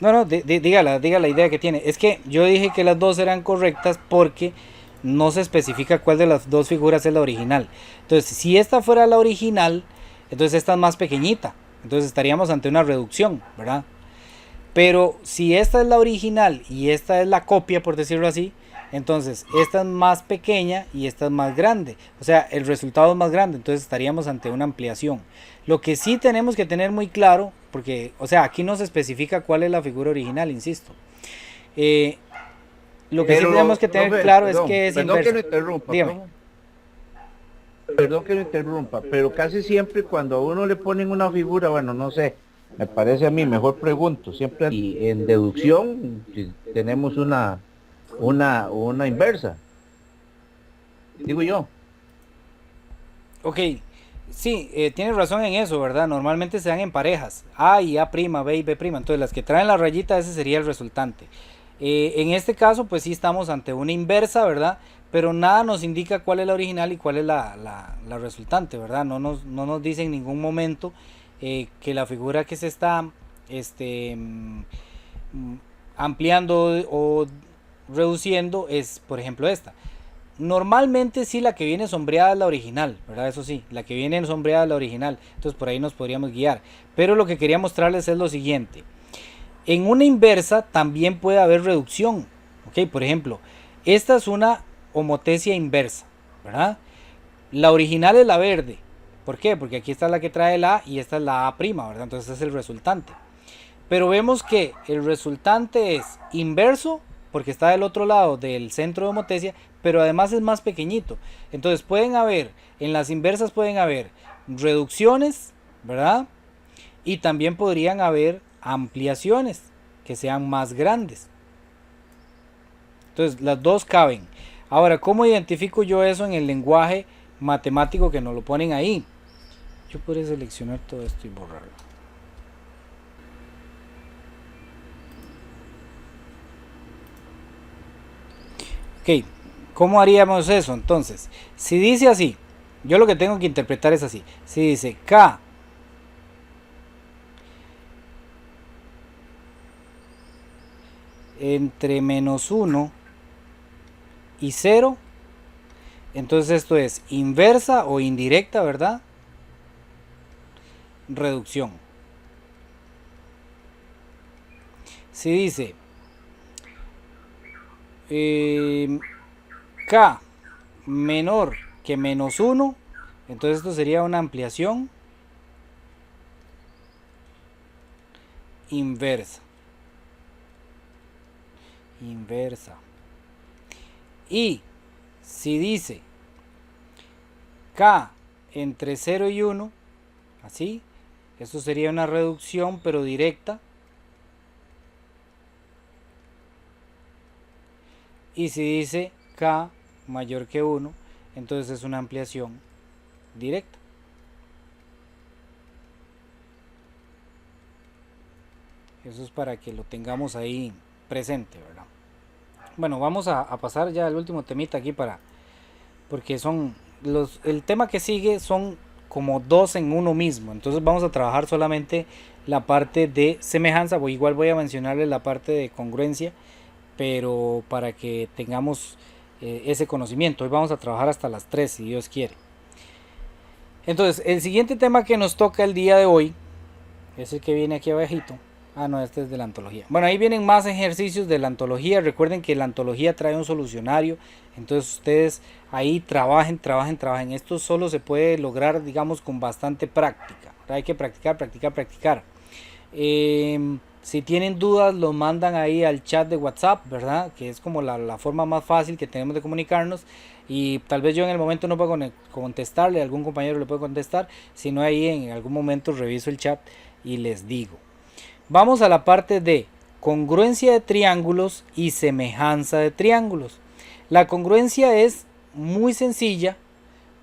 No, diga la idea que tiene. Es que yo dije que las dos eran correctas porque no se especifica cuál de las dos figuras es la original. Entonces, si esta fuera la original, entonces esta es más pequeñita, Entonces estaríamos ante una reducción, ¿verdad? Pero si esta es la original y esta es la copia, por decirlo así, entonces esta es más pequeña y esta es más grande. O sea, el resultado es más grande, entonces estaríamos ante una ampliación. Lo que sí tenemos que tener muy claro, porque, o sea, aquí no se especifica cuál es la figura original, insisto. Lo que sí tenemos que tener claro es que es perdón inversa. que lo interrumpa, Dígame. ¿cómo? Perdón que lo interrumpa, pero casi siempre cuando a uno le ponen una figura, bueno, no sé, me parece a mí, mejor pregunto, siempre y en deducción si tenemos una inversa, digo yo. Ok, sí, tienes razón en eso, ¿verdad? Normalmente se dan en parejas, A y A', B y B', entonces las que traen la rayita, ese sería el resultante. En este caso, pues sí estamos ante una inversa, ¿verdad? Pero nada nos indica cuál es la original y cuál es la resultante, ¿verdad? No nos dice en ningún momento que la figura que se está ampliando o reduciendo es, por ejemplo, esta. Normalmente sí la que viene sombreada es la original, ¿verdad? Eso sí, la que viene sombreada es la original. Entonces por ahí nos podríamos guiar. Pero lo que quería mostrarles es lo siguiente. En una inversa también puede haber reducción. ¿Ok? Por ejemplo, esta es una homotecia inversa, ¿verdad? La original es la verde. ¿Por qué? Porque aquí está la que trae la A y esta es la A', ¿verdad? Entonces es el resultante. Pero vemos que el resultante es inverso porque está del otro lado del centro de homotecia, pero además es más pequeñito. Entonces pueden haber, en las inversas pueden haber reducciones, ¿verdad? Y también podrían haber ampliaciones que sean más grandes. Entonces las dos caben. Ahora, ¿cómo identifico yo eso en el lenguaje matemático que nos lo ponen ahí? Yo podría seleccionar todo esto y borrarlo. Ok, ¿cómo haríamos eso? Entonces, si dice así, yo lo que tengo que interpretar es así. Si dice K entre menos 1 y 0, entonces esto es inversa o indirecta, ¿verdad? Reducción. Si dice K menor que menos 1, entonces esto sería una ampliación inversa. Y si dice K entre 0 y 1, así, esto sería una reducción pero directa. Y si dice K mayor que 1, entonces es una ampliación directa. Eso es para que lo tengamos ahí presente, ¿verdad? Bueno, vamos a pasar ya al último temita aquí porque son el tema que sigue son como dos en uno mismo. Entonces vamos a trabajar solamente la parte de semejanza, o igual voy a mencionarles la parte de congruencia, pero para que tengamos ese conocimiento. Hoy vamos a trabajar hasta las 3 si Dios quiere. Entonces el siguiente tema que nos toca el día de hoy es el que viene aquí abajito. Ah, no, este es de la antología. Bueno, ahí vienen más ejercicios de la antología. Recuerden que la antología trae un solucionario. Entonces ustedes ahí trabajen. Esto solo se puede lograr, digamos, con bastante práctica. Hay que practicar. Si tienen dudas, los mandan ahí al chat de WhatsApp, ¿verdad? Que es como la forma más fácil que tenemos de comunicarnos. Y tal vez yo en el momento no puedo contestarle, algún compañero le puede contestar. Si no, ahí en algún momento reviso el chat y les digo. Vamos a la parte de congruencia de triángulos y semejanza de triángulos. La congruencia es muy sencilla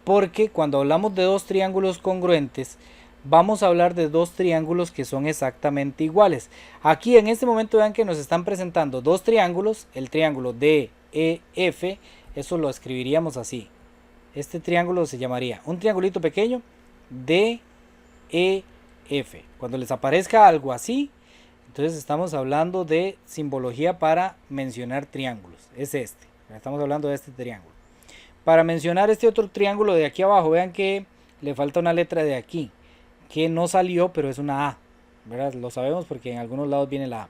porque cuando hablamos de dos triángulos congruentes, vamos a hablar de dos triángulos que son exactamente iguales. Aquí en este momento vean que nos están presentando dos triángulos, el triángulo DEF, eso lo escribiríamos así. Este triángulo se llamaría un triangulito pequeño DEF. Cuando les aparezca algo así, entonces estamos hablando de simbología para mencionar triángulos. Es este. Estamos hablando de este triángulo. Para mencionar este otro triángulo de aquí abajo, vean que le falta una letra de aquí. que no salió, pero es una A, ¿verdad? Lo sabemos porque en algunos lados viene la A.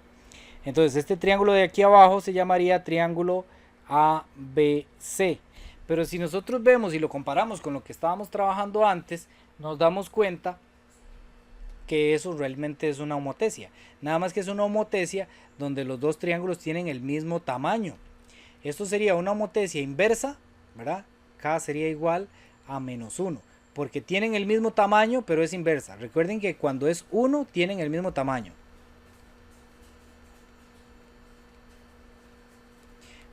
Entonces este triángulo de aquí abajo se llamaría triángulo ABC. Pero si nosotros vemos y lo comparamos con lo que estábamos trabajando antes, nos damos cuenta que eso realmente es una homotesia. Nada más que es una homotesia donde los dos triángulos tienen el mismo tamaño. Esto sería una homotesia inversa, ¿verdad? K sería igual a menos 1, porque tienen el mismo tamaño, pero es inversa. Recuerden que cuando es 1, tienen el mismo tamaño.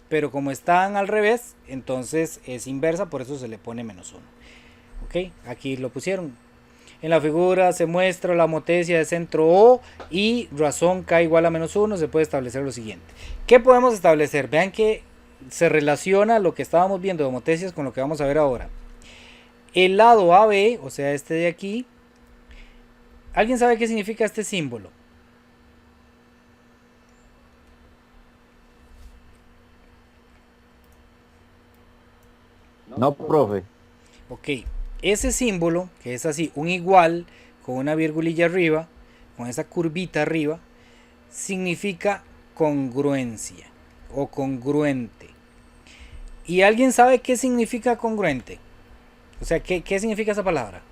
Pero como están al revés, entonces es inversa, por eso se le pone menos 1. ¿Ok? Aquí lo pusieron. En la figura se muestra la homotesia de centro O y razón K igual a menos 1. Se puede establecer lo siguiente. ¿Qué podemos establecer? Vean que se relaciona lo que estábamos viendo de homotesias con lo que vamos a ver ahora. El lado AB, o sea este de aquí, ¿alguien sabe qué significa este símbolo? No, profe. Ok, ese símbolo, que es así, un igual, con una virgulilla arriba, con esa curvita arriba, significa congruencia o congruente. ¿Y alguien sabe qué significa congruente? O sea, ¿qué significa esa palabra?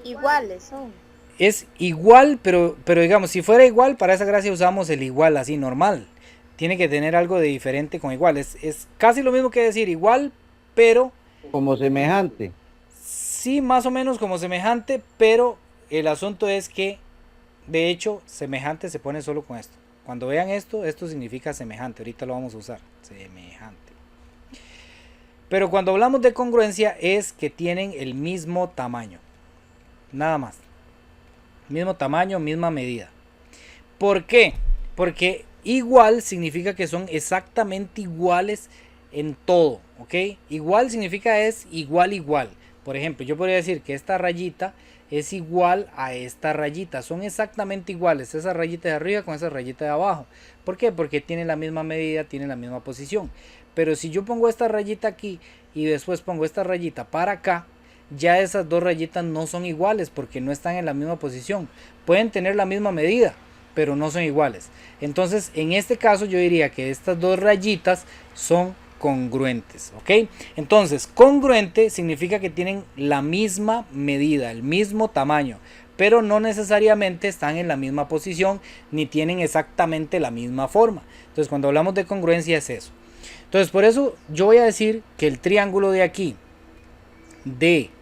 Iguales son. Es igual, pero digamos, si fuera igual, para esa gracia usamos el igual así, normal. Tiene que tener algo de diferente con igual. Es casi lo mismo que decir igual, pero... Como semejante. Sí, más o menos como semejante, pero el asunto es que, de hecho, semejante se pone solo con esto. Cuando vean esto, esto significa semejante. Ahorita lo vamos a usar. Semejante. Pero cuando hablamos de congruencia es que tienen el mismo tamaño. Nada más. Mismo tamaño, misma medida. ¿Por qué? Porque igual significa que son exactamente iguales en todo, ¿ok? Igual significa es igual, igual. Por ejemplo, yo podría decir que esta rayita es igual a esta rayita. Son exactamente iguales, esa rayita de arriba con esa rayita de abajo. ¿Por qué? Porque tienen la misma medida, tienen la misma posición. Pero si yo pongo esta rayita aquí y después pongo esta rayita para acá, ya esas dos rayitas no son iguales porque no están en la misma posición. Pueden tener la misma medida, pero no son iguales. Entonces, en este caso yo diría que estas dos rayitas son congruentes, ¿ok? Entonces, congruente significa que tienen la misma medida, el mismo tamaño, pero no necesariamente están en la misma posición ni tienen exactamente la misma forma. Entonces, cuando hablamos de congruencia es eso. Entonces, por eso yo voy a decir que el triángulo de aquí, DEF,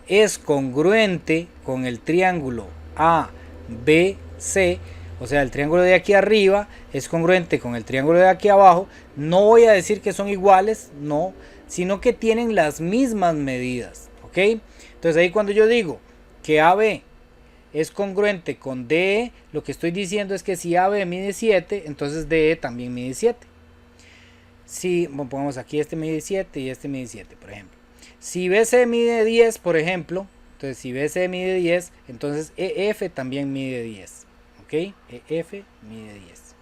es congruente con el triángulo ABC. O sea, el triángulo de aquí arriba es congruente con el triángulo de aquí abajo. No voy a decir que son iguales, no, sino que tienen las mismas medidas, ¿ok? Entonces ahí cuando yo digo que AB es congruente con DE, lo que estoy diciendo es que si AB mide 7, entonces DE también mide 7. Si, bueno, pongamos aquí este mide 7 y este mide 7, por ejemplo. Si BC mide 10, por ejemplo, entonces si BC mide 10, entonces EF también mide 10. ¿Ok? EF mide 10.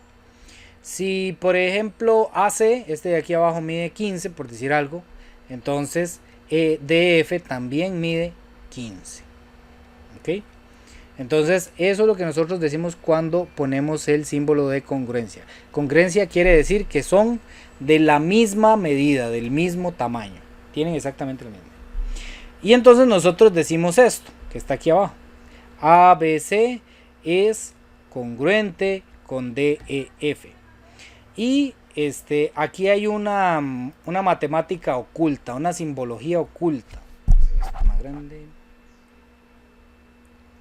Si por ejemplo AC, este de aquí abajo mide 15, por decir algo, entonces DF también mide 15. ¿Ok? Entonces eso es lo que nosotros decimos cuando ponemos el símbolo de congruencia. Congruencia quiere decir que son de la misma medida, del mismo tamaño. Tienen exactamente lo mismo. Y entonces nosotros decimos esto, que está aquí abajo. ABC es congruente con DEF. Y aquí hay una matemática oculta, una simbología oculta. Más grande.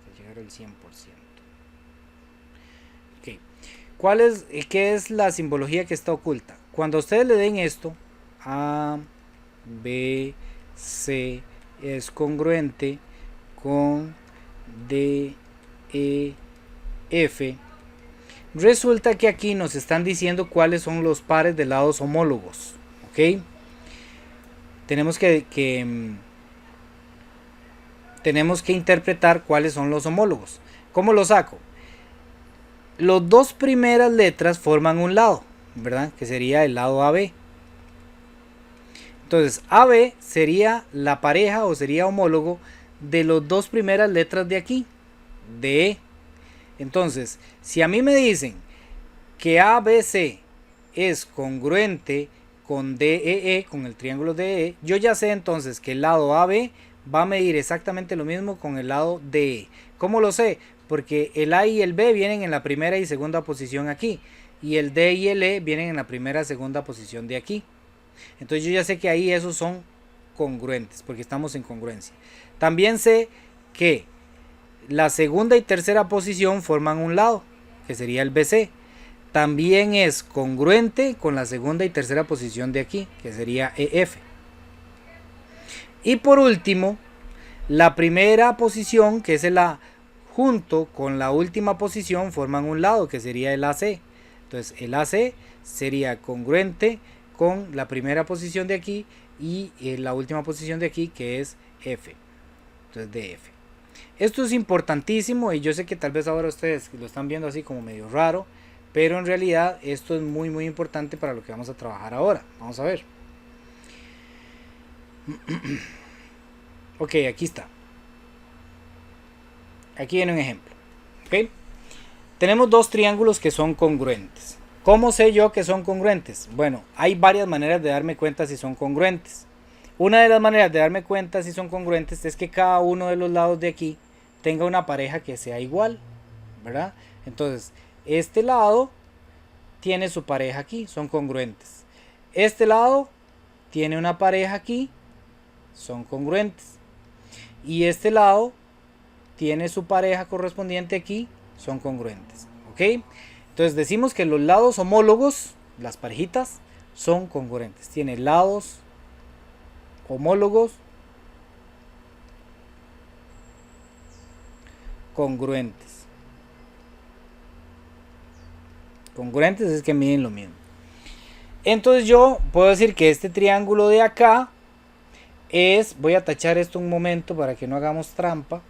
Para llegar al 100%. Okay. ¿Qué es la simbología que está oculta? Cuando ustedes le den esto, A, B, C es congruente con D, E, F. Resulta que aquí nos están diciendo cuáles son los pares de lados homólogos. ¿Ok? Tenemos que interpretar cuáles son los homólogos. ¿Cómo lo saco? Los dos primeras letras forman un lado, ¿verdad? Que sería el lado AB. Entonces, AB sería la pareja o sería homólogo de las dos primeras letras de aquí, de E. Entonces, si a mí me dicen que ABC es congruente con DEE, con el triángulo DEE, yo ya sé entonces que el lado AB va a medir exactamente lo mismo con el lado DE. ¿Cómo lo sé? Porque el A y el B vienen en la primera y segunda posición aquí, y el D y el E vienen en la primera y segunda posición de aquí. Entonces yo ya sé que ahí esos son congruentes, porque estamos en congruencia. También sé que la segunda y tercera posición forman un lado, que sería el BC. También es congruente con la segunda y tercera posición de aquí, que sería EF. Y por último, la primera posición, que es el A, junto con la última posición forman un lado, que sería el AC. Entonces el AC sería congruente con la primera posición de aquí y la última posición de aquí, que es F. Entonces DF. Esto es importantísimo y yo sé que tal vez ahora ustedes lo están viendo así como medio raro, pero en realidad esto es muy muy importante para lo que vamos a trabajar ahora. Vamos a ver. Ok, aquí está. Aquí viene un ejemplo. ¿Okay? Tenemos dos triángulos que son congruentes. ¿Cómo sé yo que son congruentes? Bueno, hay varias maneras de darme cuenta si son congruentes. Una de las maneras de darme cuenta si son congruentes es que cada uno de los lados de aquí tenga una pareja que sea igual, ¿verdad? Entonces, este lado tiene su pareja aquí, son congruentes. Este lado tiene una pareja aquí, son congruentes. Y este lado tiene su pareja correspondiente aquí, son congruentes. ¿Ok? Entonces decimos que los lados homólogos, las parejitas, son congruentes. Tiene lados homólogos congruentes. Congruentes es que miden lo mismo. Entonces yo puedo decir que este triángulo de acá es, voy a tachar esto un momento para que no hagamos trampa.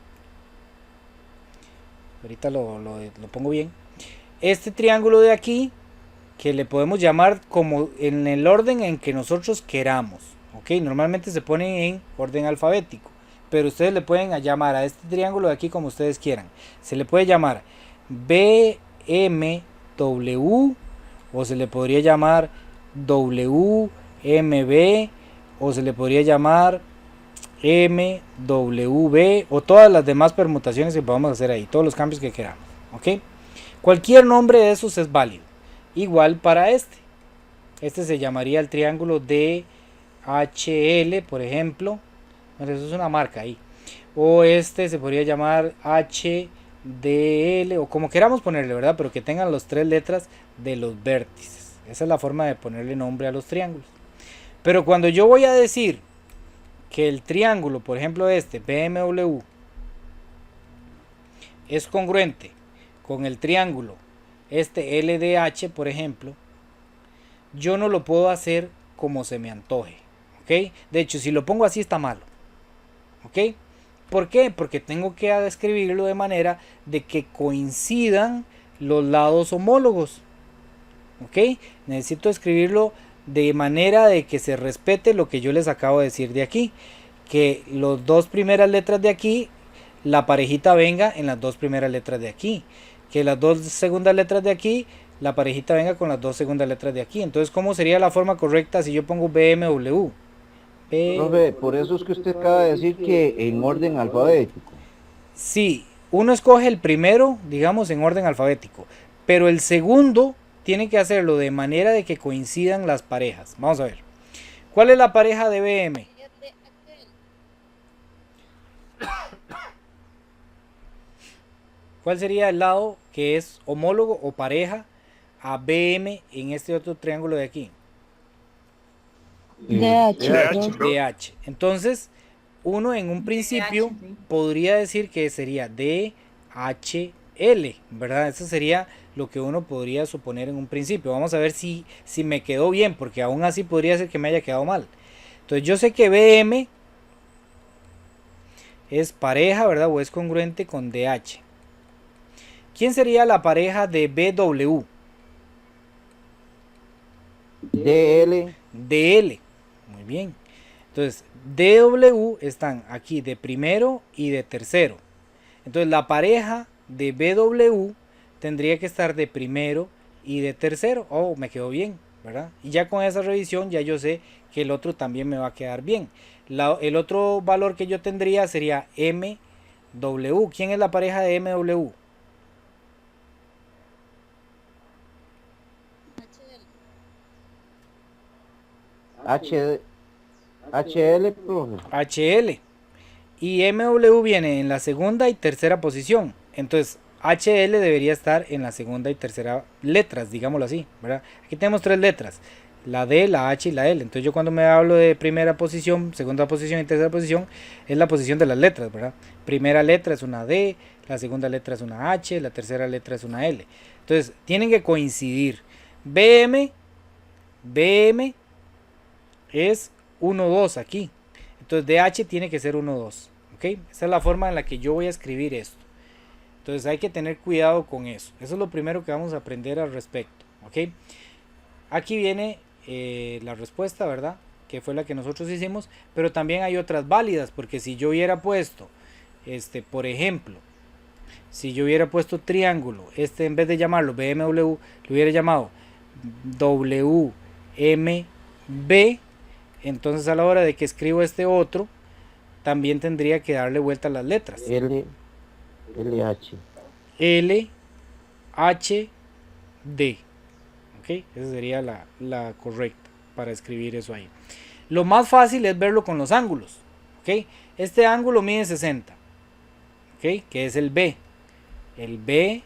Ahorita lo pongo bien. Este triángulo de aquí, que le podemos llamar como en el orden en que nosotros queramos. ¿Ok? Normalmente se pone en orden alfabético. Pero ustedes le pueden llamar a este triángulo de aquí como ustedes quieran. Se le puede llamar BMW o se le podría llamar WMB o se le podría llamar MW o todas las demás permutaciones que podamos hacer ahí, todos los cambios que queramos. ¿Ok? Cualquier nombre de esos es válido. Igual para este. Este se llamaría el triángulo DHL, por ejemplo. Bueno, eso es una marca ahí. O este se podría llamar HDL o como queramos ponerle, ¿verdad? Pero que tengan las tres letras de los vértices. Esa es la forma de ponerle nombre a los triángulos. Pero cuando yo voy a decir que el triángulo, por ejemplo este, BMW, es congruente con el triángulo este LDH, por ejemplo, yo no lo puedo hacer como se me antoje. ¿Ok? De hecho, si lo pongo así está malo. ¿Ok? ¿Por qué? Porque tengo que escribirlo de manera de que coincidan los lados homólogos. ¿Ok? Necesito escribirlo de manera de que se respete lo que yo les acabo de decir de aquí. Que las dos primeras letras de aquí, la parejita venga en las dos primeras letras de aquí. Que las dos segundas letras de aquí, la parejita venga con las dos segundas letras de aquí. Entonces, ¿cómo sería la forma correcta si yo pongo BMW? Profe, por eso es que usted acaba de decir que en orden alfabético. Sí, uno escoge el primero, digamos, en orden alfabético, pero el segundo tiene que hacerlo de manera de que coincidan las parejas. Vamos a ver. ¿Cuál es la pareja de BM? ¿Cuál sería el lado que es homólogo o pareja a BM en este otro triángulo de aquí? DH. Entonces, uno en un principio DH, sí. podría decir que sería DHL, ¿verdad? Eso sería lo que uno podría suponer en un principio. Vamos a ver si me quedó bien, porque aún así podría ser que me haya quedado mal. Entonces, yo sé que BM es pareja, ¿verdad? O es congruente con DH. ¿Quién sería la pareja de BW? DL. DL. Muy bien. Entonces, DW están aquí de primero y de tercero. Entonces, la pareja de BW tendría que estar de primero y de tercero. Oh, me quedó bien, ¿verdad? Y ya con esa revisión ya yo sé que el otro también me va a quedar bien. El otro valor que yo tendría sería MW. ¿Quién es la pareja de MW? H, HL, profe. HL. Y MW viene en la segunda y tercera posición. Entonces, HL debería estar en la segunda y tercera letras, digámoslo así, ¿verdad? Aquí tenemos 3 letras, la D, la H y la L. Entonces yo cuando me hablo de primera posición, segunda posición y tercera posición, es la posición de las letras, ¿verdad? Primera letra es una D, la segunda letra es una H, la tercera letra es una L. Entonces, tienen que coincidir. BM es 1, 2 aquí. Entonces DH tiene que ser 1, 2. ¿Ok? Esa es la forma en la que yo voy a escribir esto. Entonces hay que tener cuidado con eso. Eso es lo primero que vamos a aprender al respecto. ¿Ok? Aquí viene la respuesta, ¿verdad? Que fue la que nosotros hicimos. Pero también hay otras válidas. Porque si yo hubiera puesto, por ejemplo, si yo hubiera puesto triángulo, en vez de llamarlo BMW, lo hubiera llamado WMB. Entonces a la hora de que escribo este otro, también tendría que darle vuelta a las letras. LH. L, H, D. ¿Ok? Esa sería la correcta para escribir eso ahí. Lo más fácil es verlo con los ángulos. ¿Ok? Este ángulo mide 60. ¿Ok? Que es el B. El B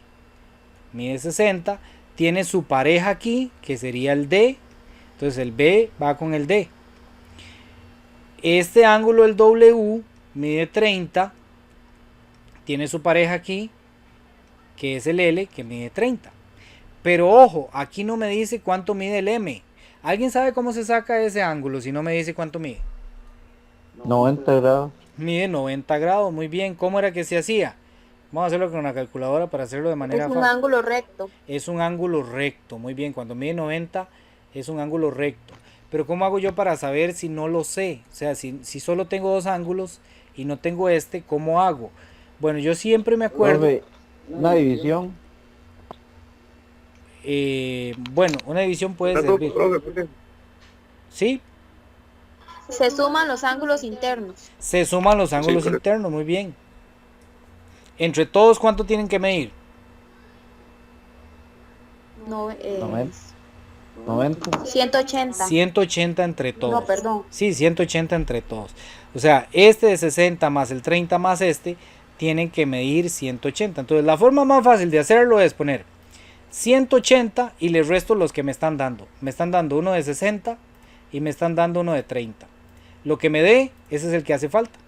mide 60. Tiene su pareja aquí, que sería el D. Entonces el B va con el D. Este ángulo, el W, mide 30. Tiene su pareja aquí, que es el L, que mide 30. Pero ojo, aquí no me dice cuánto mide el M. ¿Alguien sabe cómo se saca ese ángulo si no me dice cuánto mide? 90 grados. Mide 90 grados, muy bien. ¿Cómo era que se hacía? Vamos a hacerlo con una calculadora para hacerlo de manera Es un fácil. ángulo recto. Es un ángulo recto, muy bien. Cuando mide 90 es un ángulo recto. Pero ¿cómo hago yo para saber si no lo sé? O sea, si solo tengo 2 ángulos y no tengo ¿cómo hago? Bueno, yo siempre me acuerdo... Profe, una división. Bueno, una división puede servir. ¿Sí? Se suman los ángulos internos. Se suman los ángulos internos, muy bien. Entre todos, ¿cuánto tienen que medir? No, 90. 180. 180 entre todos. No, perdón. Sí, 180 entre todos. O sea, este de 60 más el 30 más tienen que medir 180. Entonces, la forma más fácil de hacerlo es poner 180 y les resto los que me están dando. Me están dando uno de 60 y me están dando uno de 30. Lo que me dé, ese es el que hace falta.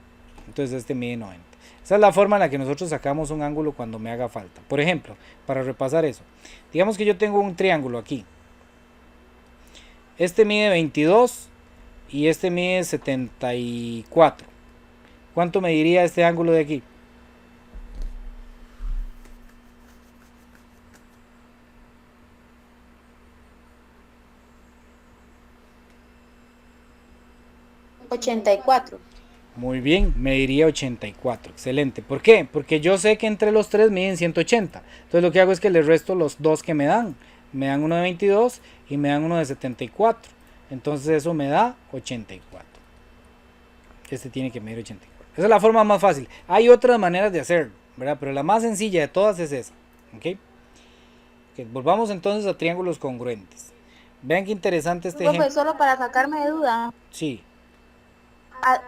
Entonces, este mide 90. Esa es la forma en la que nosotros sacamos un ángulo cuando me haga falta. Por ejemplo, para repasar eso, digamos que yo tengo un triángulo aquí. Este mide 22 y este mide 74. ¿Cuánto mediría este ángulo de aquí? $84. Muy bien, mediría 84. Excelente. ¿Por qué? Porque yo sé que entre los 3 miden 180. Entonces lo que hago es que les resto los 2 que me dan. Me dan uno de 22 y me dan uno de 74. Entonces eso me da 84. Este tiene que medir 84. Esa es la forma más fácil. Hay otras maneras de hacerlo, ¿verdad? Pero la más sencilla de todas es esa. ¿Ok? Volvamos entonces a triángulos congruentes. Vean qué interesante este ejemplo. Solo para sacarme de duda. Sí.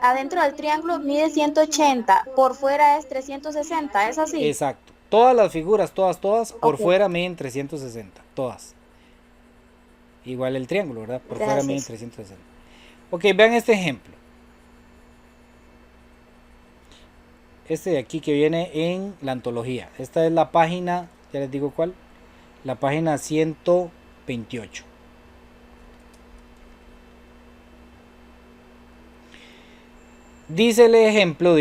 Adentro del triángulo mide 180, por fuera es 360, ¿es así? Exacto. Todas las figuras, todas, por Ok. fuera miden 360. Todas. Igual el triángulo, ¿verdad? Por fuera miden 360. Ok, vean este ejemplo. Este de aquí que viene en la antología. Esta es la página, ya les digo cuál. La página 128. Dice el ejemplo,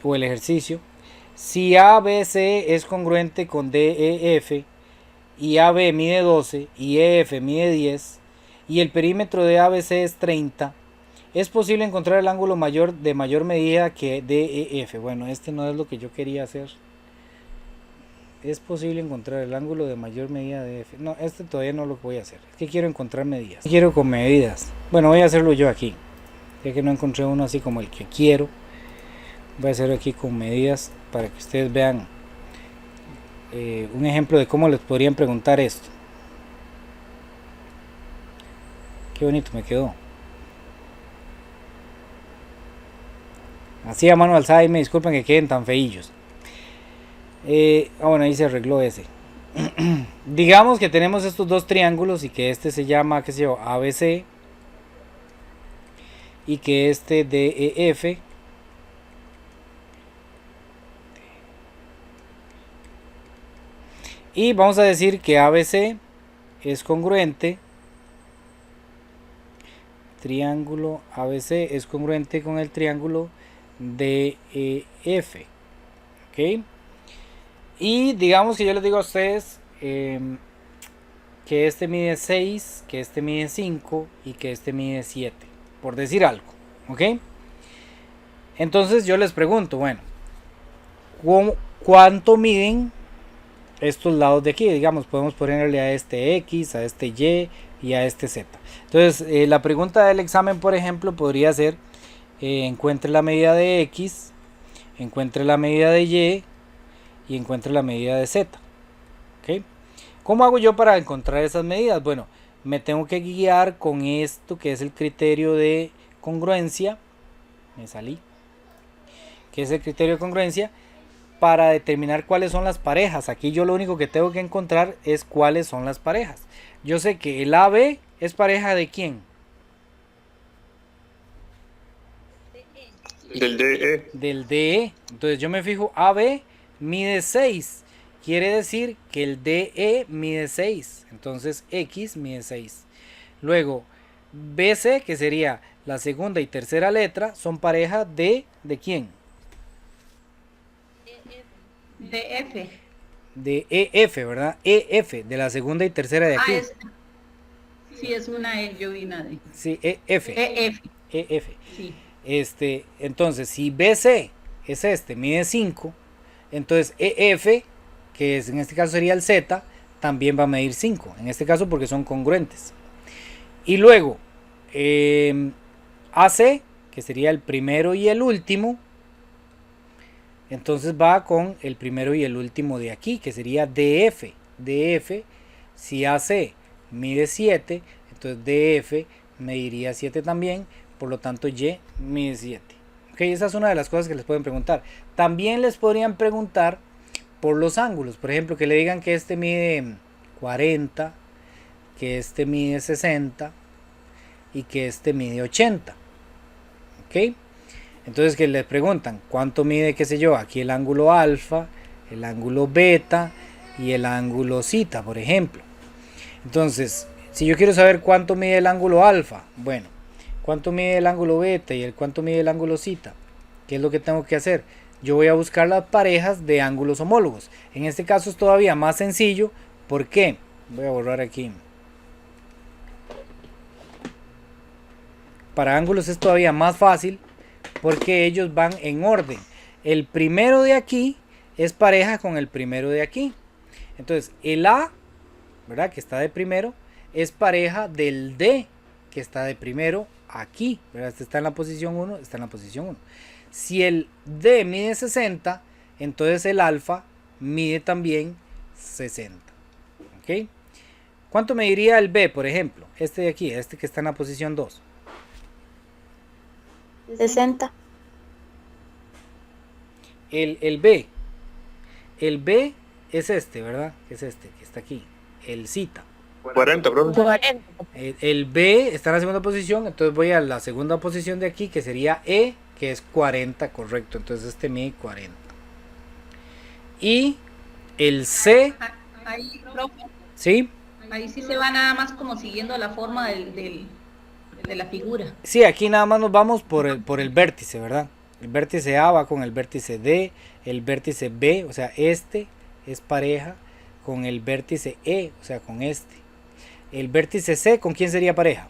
o el ejercicio, si ABC es congruente con DEF y AB mide 12 y EF mide 10 y el perímetro de ABC es 30, Es posible encontrar el ángulo mayor de mayor medida que DEF. Bueno, este no es lo que yo quería hacer. Es posible encontrar el ángulo de mayor medida de F. No, este todavía no lo voy a hacer. Es que quiero encontrar medidas. Quiero con medidas. Bueno, voy a hacerlo yo aquí. Ya que no encontré uno así como el que quiero. Voy a hacerlo aquí con medidas para que ustedes vean un ejemplo de cómo les podrían preguntar esto. Qué bonito me quedó. Así a mano alzada y me disculpen que queden tan feillos. Bueno, ahí se arregló ese. Digamos que tenemos estos dos triángulos y que este se llama, qué sé yo, ABC y que este DEF. Y vamos a decir que ABC es congruente. Triángulo ABC es congruente con el triángulo DEF. ¿Ok? Y digamos que yo les digo a ustedes que este mide 6, que este mide 5 y que este mide 7. Por decir algo. ¿Ok? Entonces yo les pregunto, bueno, ¿cuánto miden estos lados de aquí? Digamos, podemos ponerle a este X, a este Y y a este Z. Entonces, la pregunta del examen, por ejemplo, podría ser, encuentre la medida de X, encuentre la medida de Y y encuentre la medida de Z. ¿Ok? ¿Cómo hago yo para encontrar esas medidas? Bueno, me tengo que guiar con esto que es el criterio de congruencia. Me salí. Que es el criterio de congruencia para determinar cuáles son las parejas. Aquí yo lo único que tengo que encontrar es cuáles son las parejas. Yo sé que el AB es pareja de ¿quién? Del DE. Del DE. Entonces yo me fijo, AB mide 6. Quiere decir que el DE mide 6. Entonces X mide 6. Luego BC, que sería la segunda y tercera letra, son pareja ¿de quién? De F. De EF, ¿verdad? EF, de la segunda y tercera de aquí. Sí, es una E, yo vi una D. Sí, EF. EF. EF. Sí. Entonces, si BC es mide 5, entonces EF, que es, en este caso sería el Z, también va a medir 5. En este caso porque son congruentes. Y luego, AC, que sería el primero y el último, entonces va con el primero y el último de aquí, que sería DF. DF, si AC mide 7, entonces DF mediría 7 también, por lo tanto Y mide 7. Ok, esa es una de las cosas que les pueden preguntar. También les podrían preguntar por los ángulos, por ejemplo, que le digan que este mide 40, que este mide 60 y que este mide 80. Ok. Entonces que les preguntan cuánto mide, qué sé yo, aquí el ángulo alfa, el ángulo beta y el ángulo zeta, por ejemplo. Entonces, si yo quiero saber cuánto mide el ángulo alfa, bueno, cuánto mide el ángulo beta y cuánto mide el ángulo zeta, ¿qué es lo que tengo que hacer? Yo voy a buscar las parejas de ángulos homólogos. En este caso es todavía más sencillo. ¿Por qué? Voy a borrar aquí. Para ángulos es todavía más fácil porque ellos van en orden. El primero de aquí es pareja con el primero de aquí. Entonces el A, ¿verdad?, que está de primero, es pareja del D, que está de primero aquí, ¿verdad? Este está en la posición 1, está en la posición 1. Si el D mide 60, entonces el alfa mide también 60. ¿Ok? ¿Cuánto mediría el B, por ejemplo? Este de aquí, este que está en la posición 2. 60. El B. El B es este, ¿verdad? Es este que está aquí. El zeta. 40, profe. 40. El B está en la segunda posición, entonces voy a la segunda posición de aquí, que sería E, que es 40, correcto. Entonces este mide 40. Y el C, Ahí, profe, ¿sí? ahí sí se va nada más como siguiendo la forma de la figura. Sí, aquí nada más nos vamos por el vértice, ¿verdad? El vértice A va con el vértice D, el vértice B, o sea, este es pareja con el vértice E, o sea, con este. El vértice C, ¿con quién sería pareja?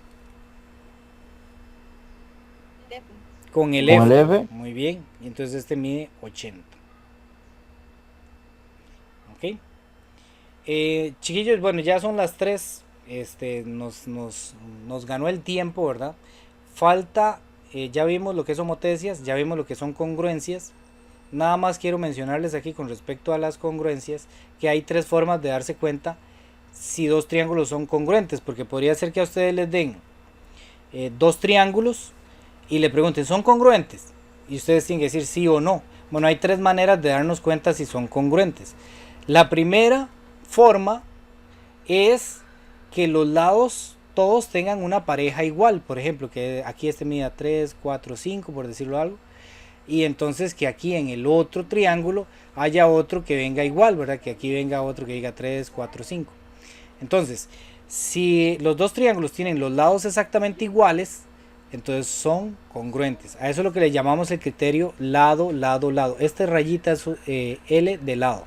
Con el Con F. el F. Muy bien. Y entonces este mide 80. Ok. Chiquillos, bueno, ya son las 3. Nos ganó el tiempo, ¿verdad? Falta, ya vimos lo que son homotecias, ya vimos lo que son congruencias. Nada más quiero mencionarles aquí con respecto a las congruencias que hay 3 formas de darse cuenta si 2 triángulos son congruentes, porque podría ser que a ustedes les den 2 triángulos y le pregunten, ¿son congruentes? Y ustedes tienen que decir sí o no. Bueno, hay 3 maneras de darnos cuenta si son congruentes. La primera forma es que los lados todos tengan una pareja igual. Por ejemplo, que aquí este mida 3, 4, 5, por decirlo algo. Y entonces que aquí en el otro triángulo haya otro que venga igual, ¿verdad? Que aquí venga otro que diga 3, 4, 5. Entonces, si los 2 triángulos tienen los lados exactamente iguales, entonces son congruentes. A eso es lo que le llamamos el criterio lado, lado, lado. Esta rayita es L de lado.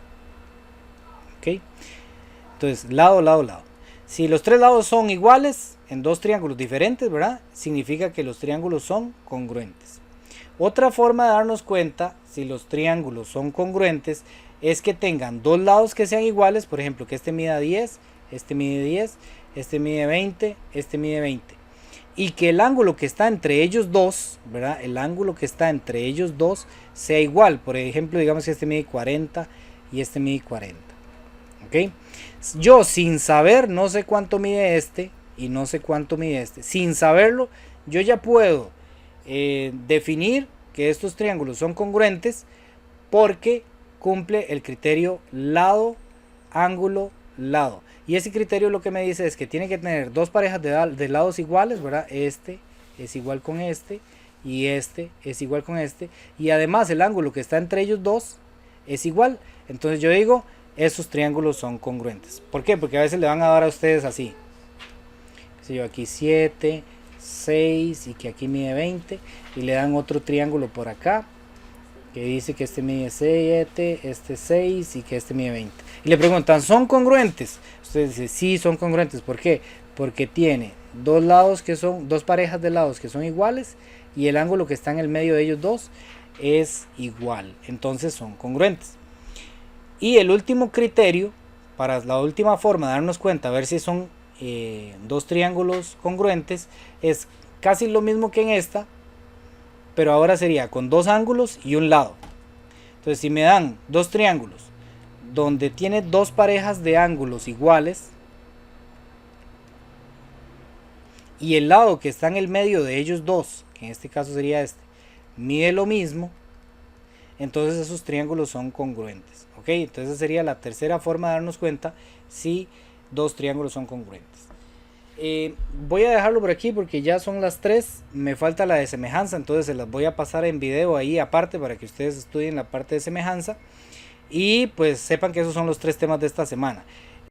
¿Ok? Entonces, lado, lado, lado. Si los 3 lados son iguales en 2 triángulos diferentes, ¿verdad? Significa que los triángulos son congruentes. Otra forma de darnos cuenta si los triángulos son congruentes es que tengan 2 lados que sean iguales. Por ejemplo, que este mida 10, este mide 10, este mide 20, este mide 20. Y que el ángulo que está entre ellos dos, ¿verdad? El ángulo que está entre ellos dos sea igual. Por ejemplo, digamos que este mide 40 y este mide 40. ¿Ok? Yo sin saber, no sé cuánto mide este y no sé cuánto mide este. Sin saberlo, yo ya puedo definir que estos triángulos son congruentes porque cumple el criterio lado, ángulo, lado. Y ese criterio lo que me dice es que tiene que tener 2 parejas de lados iguales, ¿verdad? Este es igual con este y este es igual con este. Y además el ángulo que está entre ellos dos es igual. Entonces yo digo, esos triángulos son congruentes. ¿Por qué? Porque a veces le van a dar a ustedes así. Si yo aquí 7, 6 y que aquí mide 20 y le dan otro triángulo por acá que dice que este mide 7, este 6 y que este mide 20 y le preguntan, ¿son congruentes? Ustedes dicen, sí, son congruentes. ¿Por qué? Porque tiene 2 lados que son 2 parejas de lados que son iguales y el ángulo que está en el medio de ellos dos es igual, entonces son congruentes. Y el último criterio, para la última forma de darnos cuenta a ver si son 2 triángulos congruentes, es casi lo mismo que en esta, pero ahora sería con 2 ángulos y un lado. Entonces si me dan 2 triángulos donde tiene 2 parejas de ángulos iguales y el lado que está en el medio de ellos dos, que en este caso sería este, mide lo mismo, entonces esos triángulos son congruentes. ¿Ok? Entonces sería la tercera forma de darnos cuenta si 2 triángulos son congruentes. Voy a dejarlo por aquí porque ya son las 3, me falta la de semejanza, entonces se las voy a pasar en video ahí aparte para que ustedes estudien la parte de semejanza y pues sepan que esos son los 3 temas de esta semana.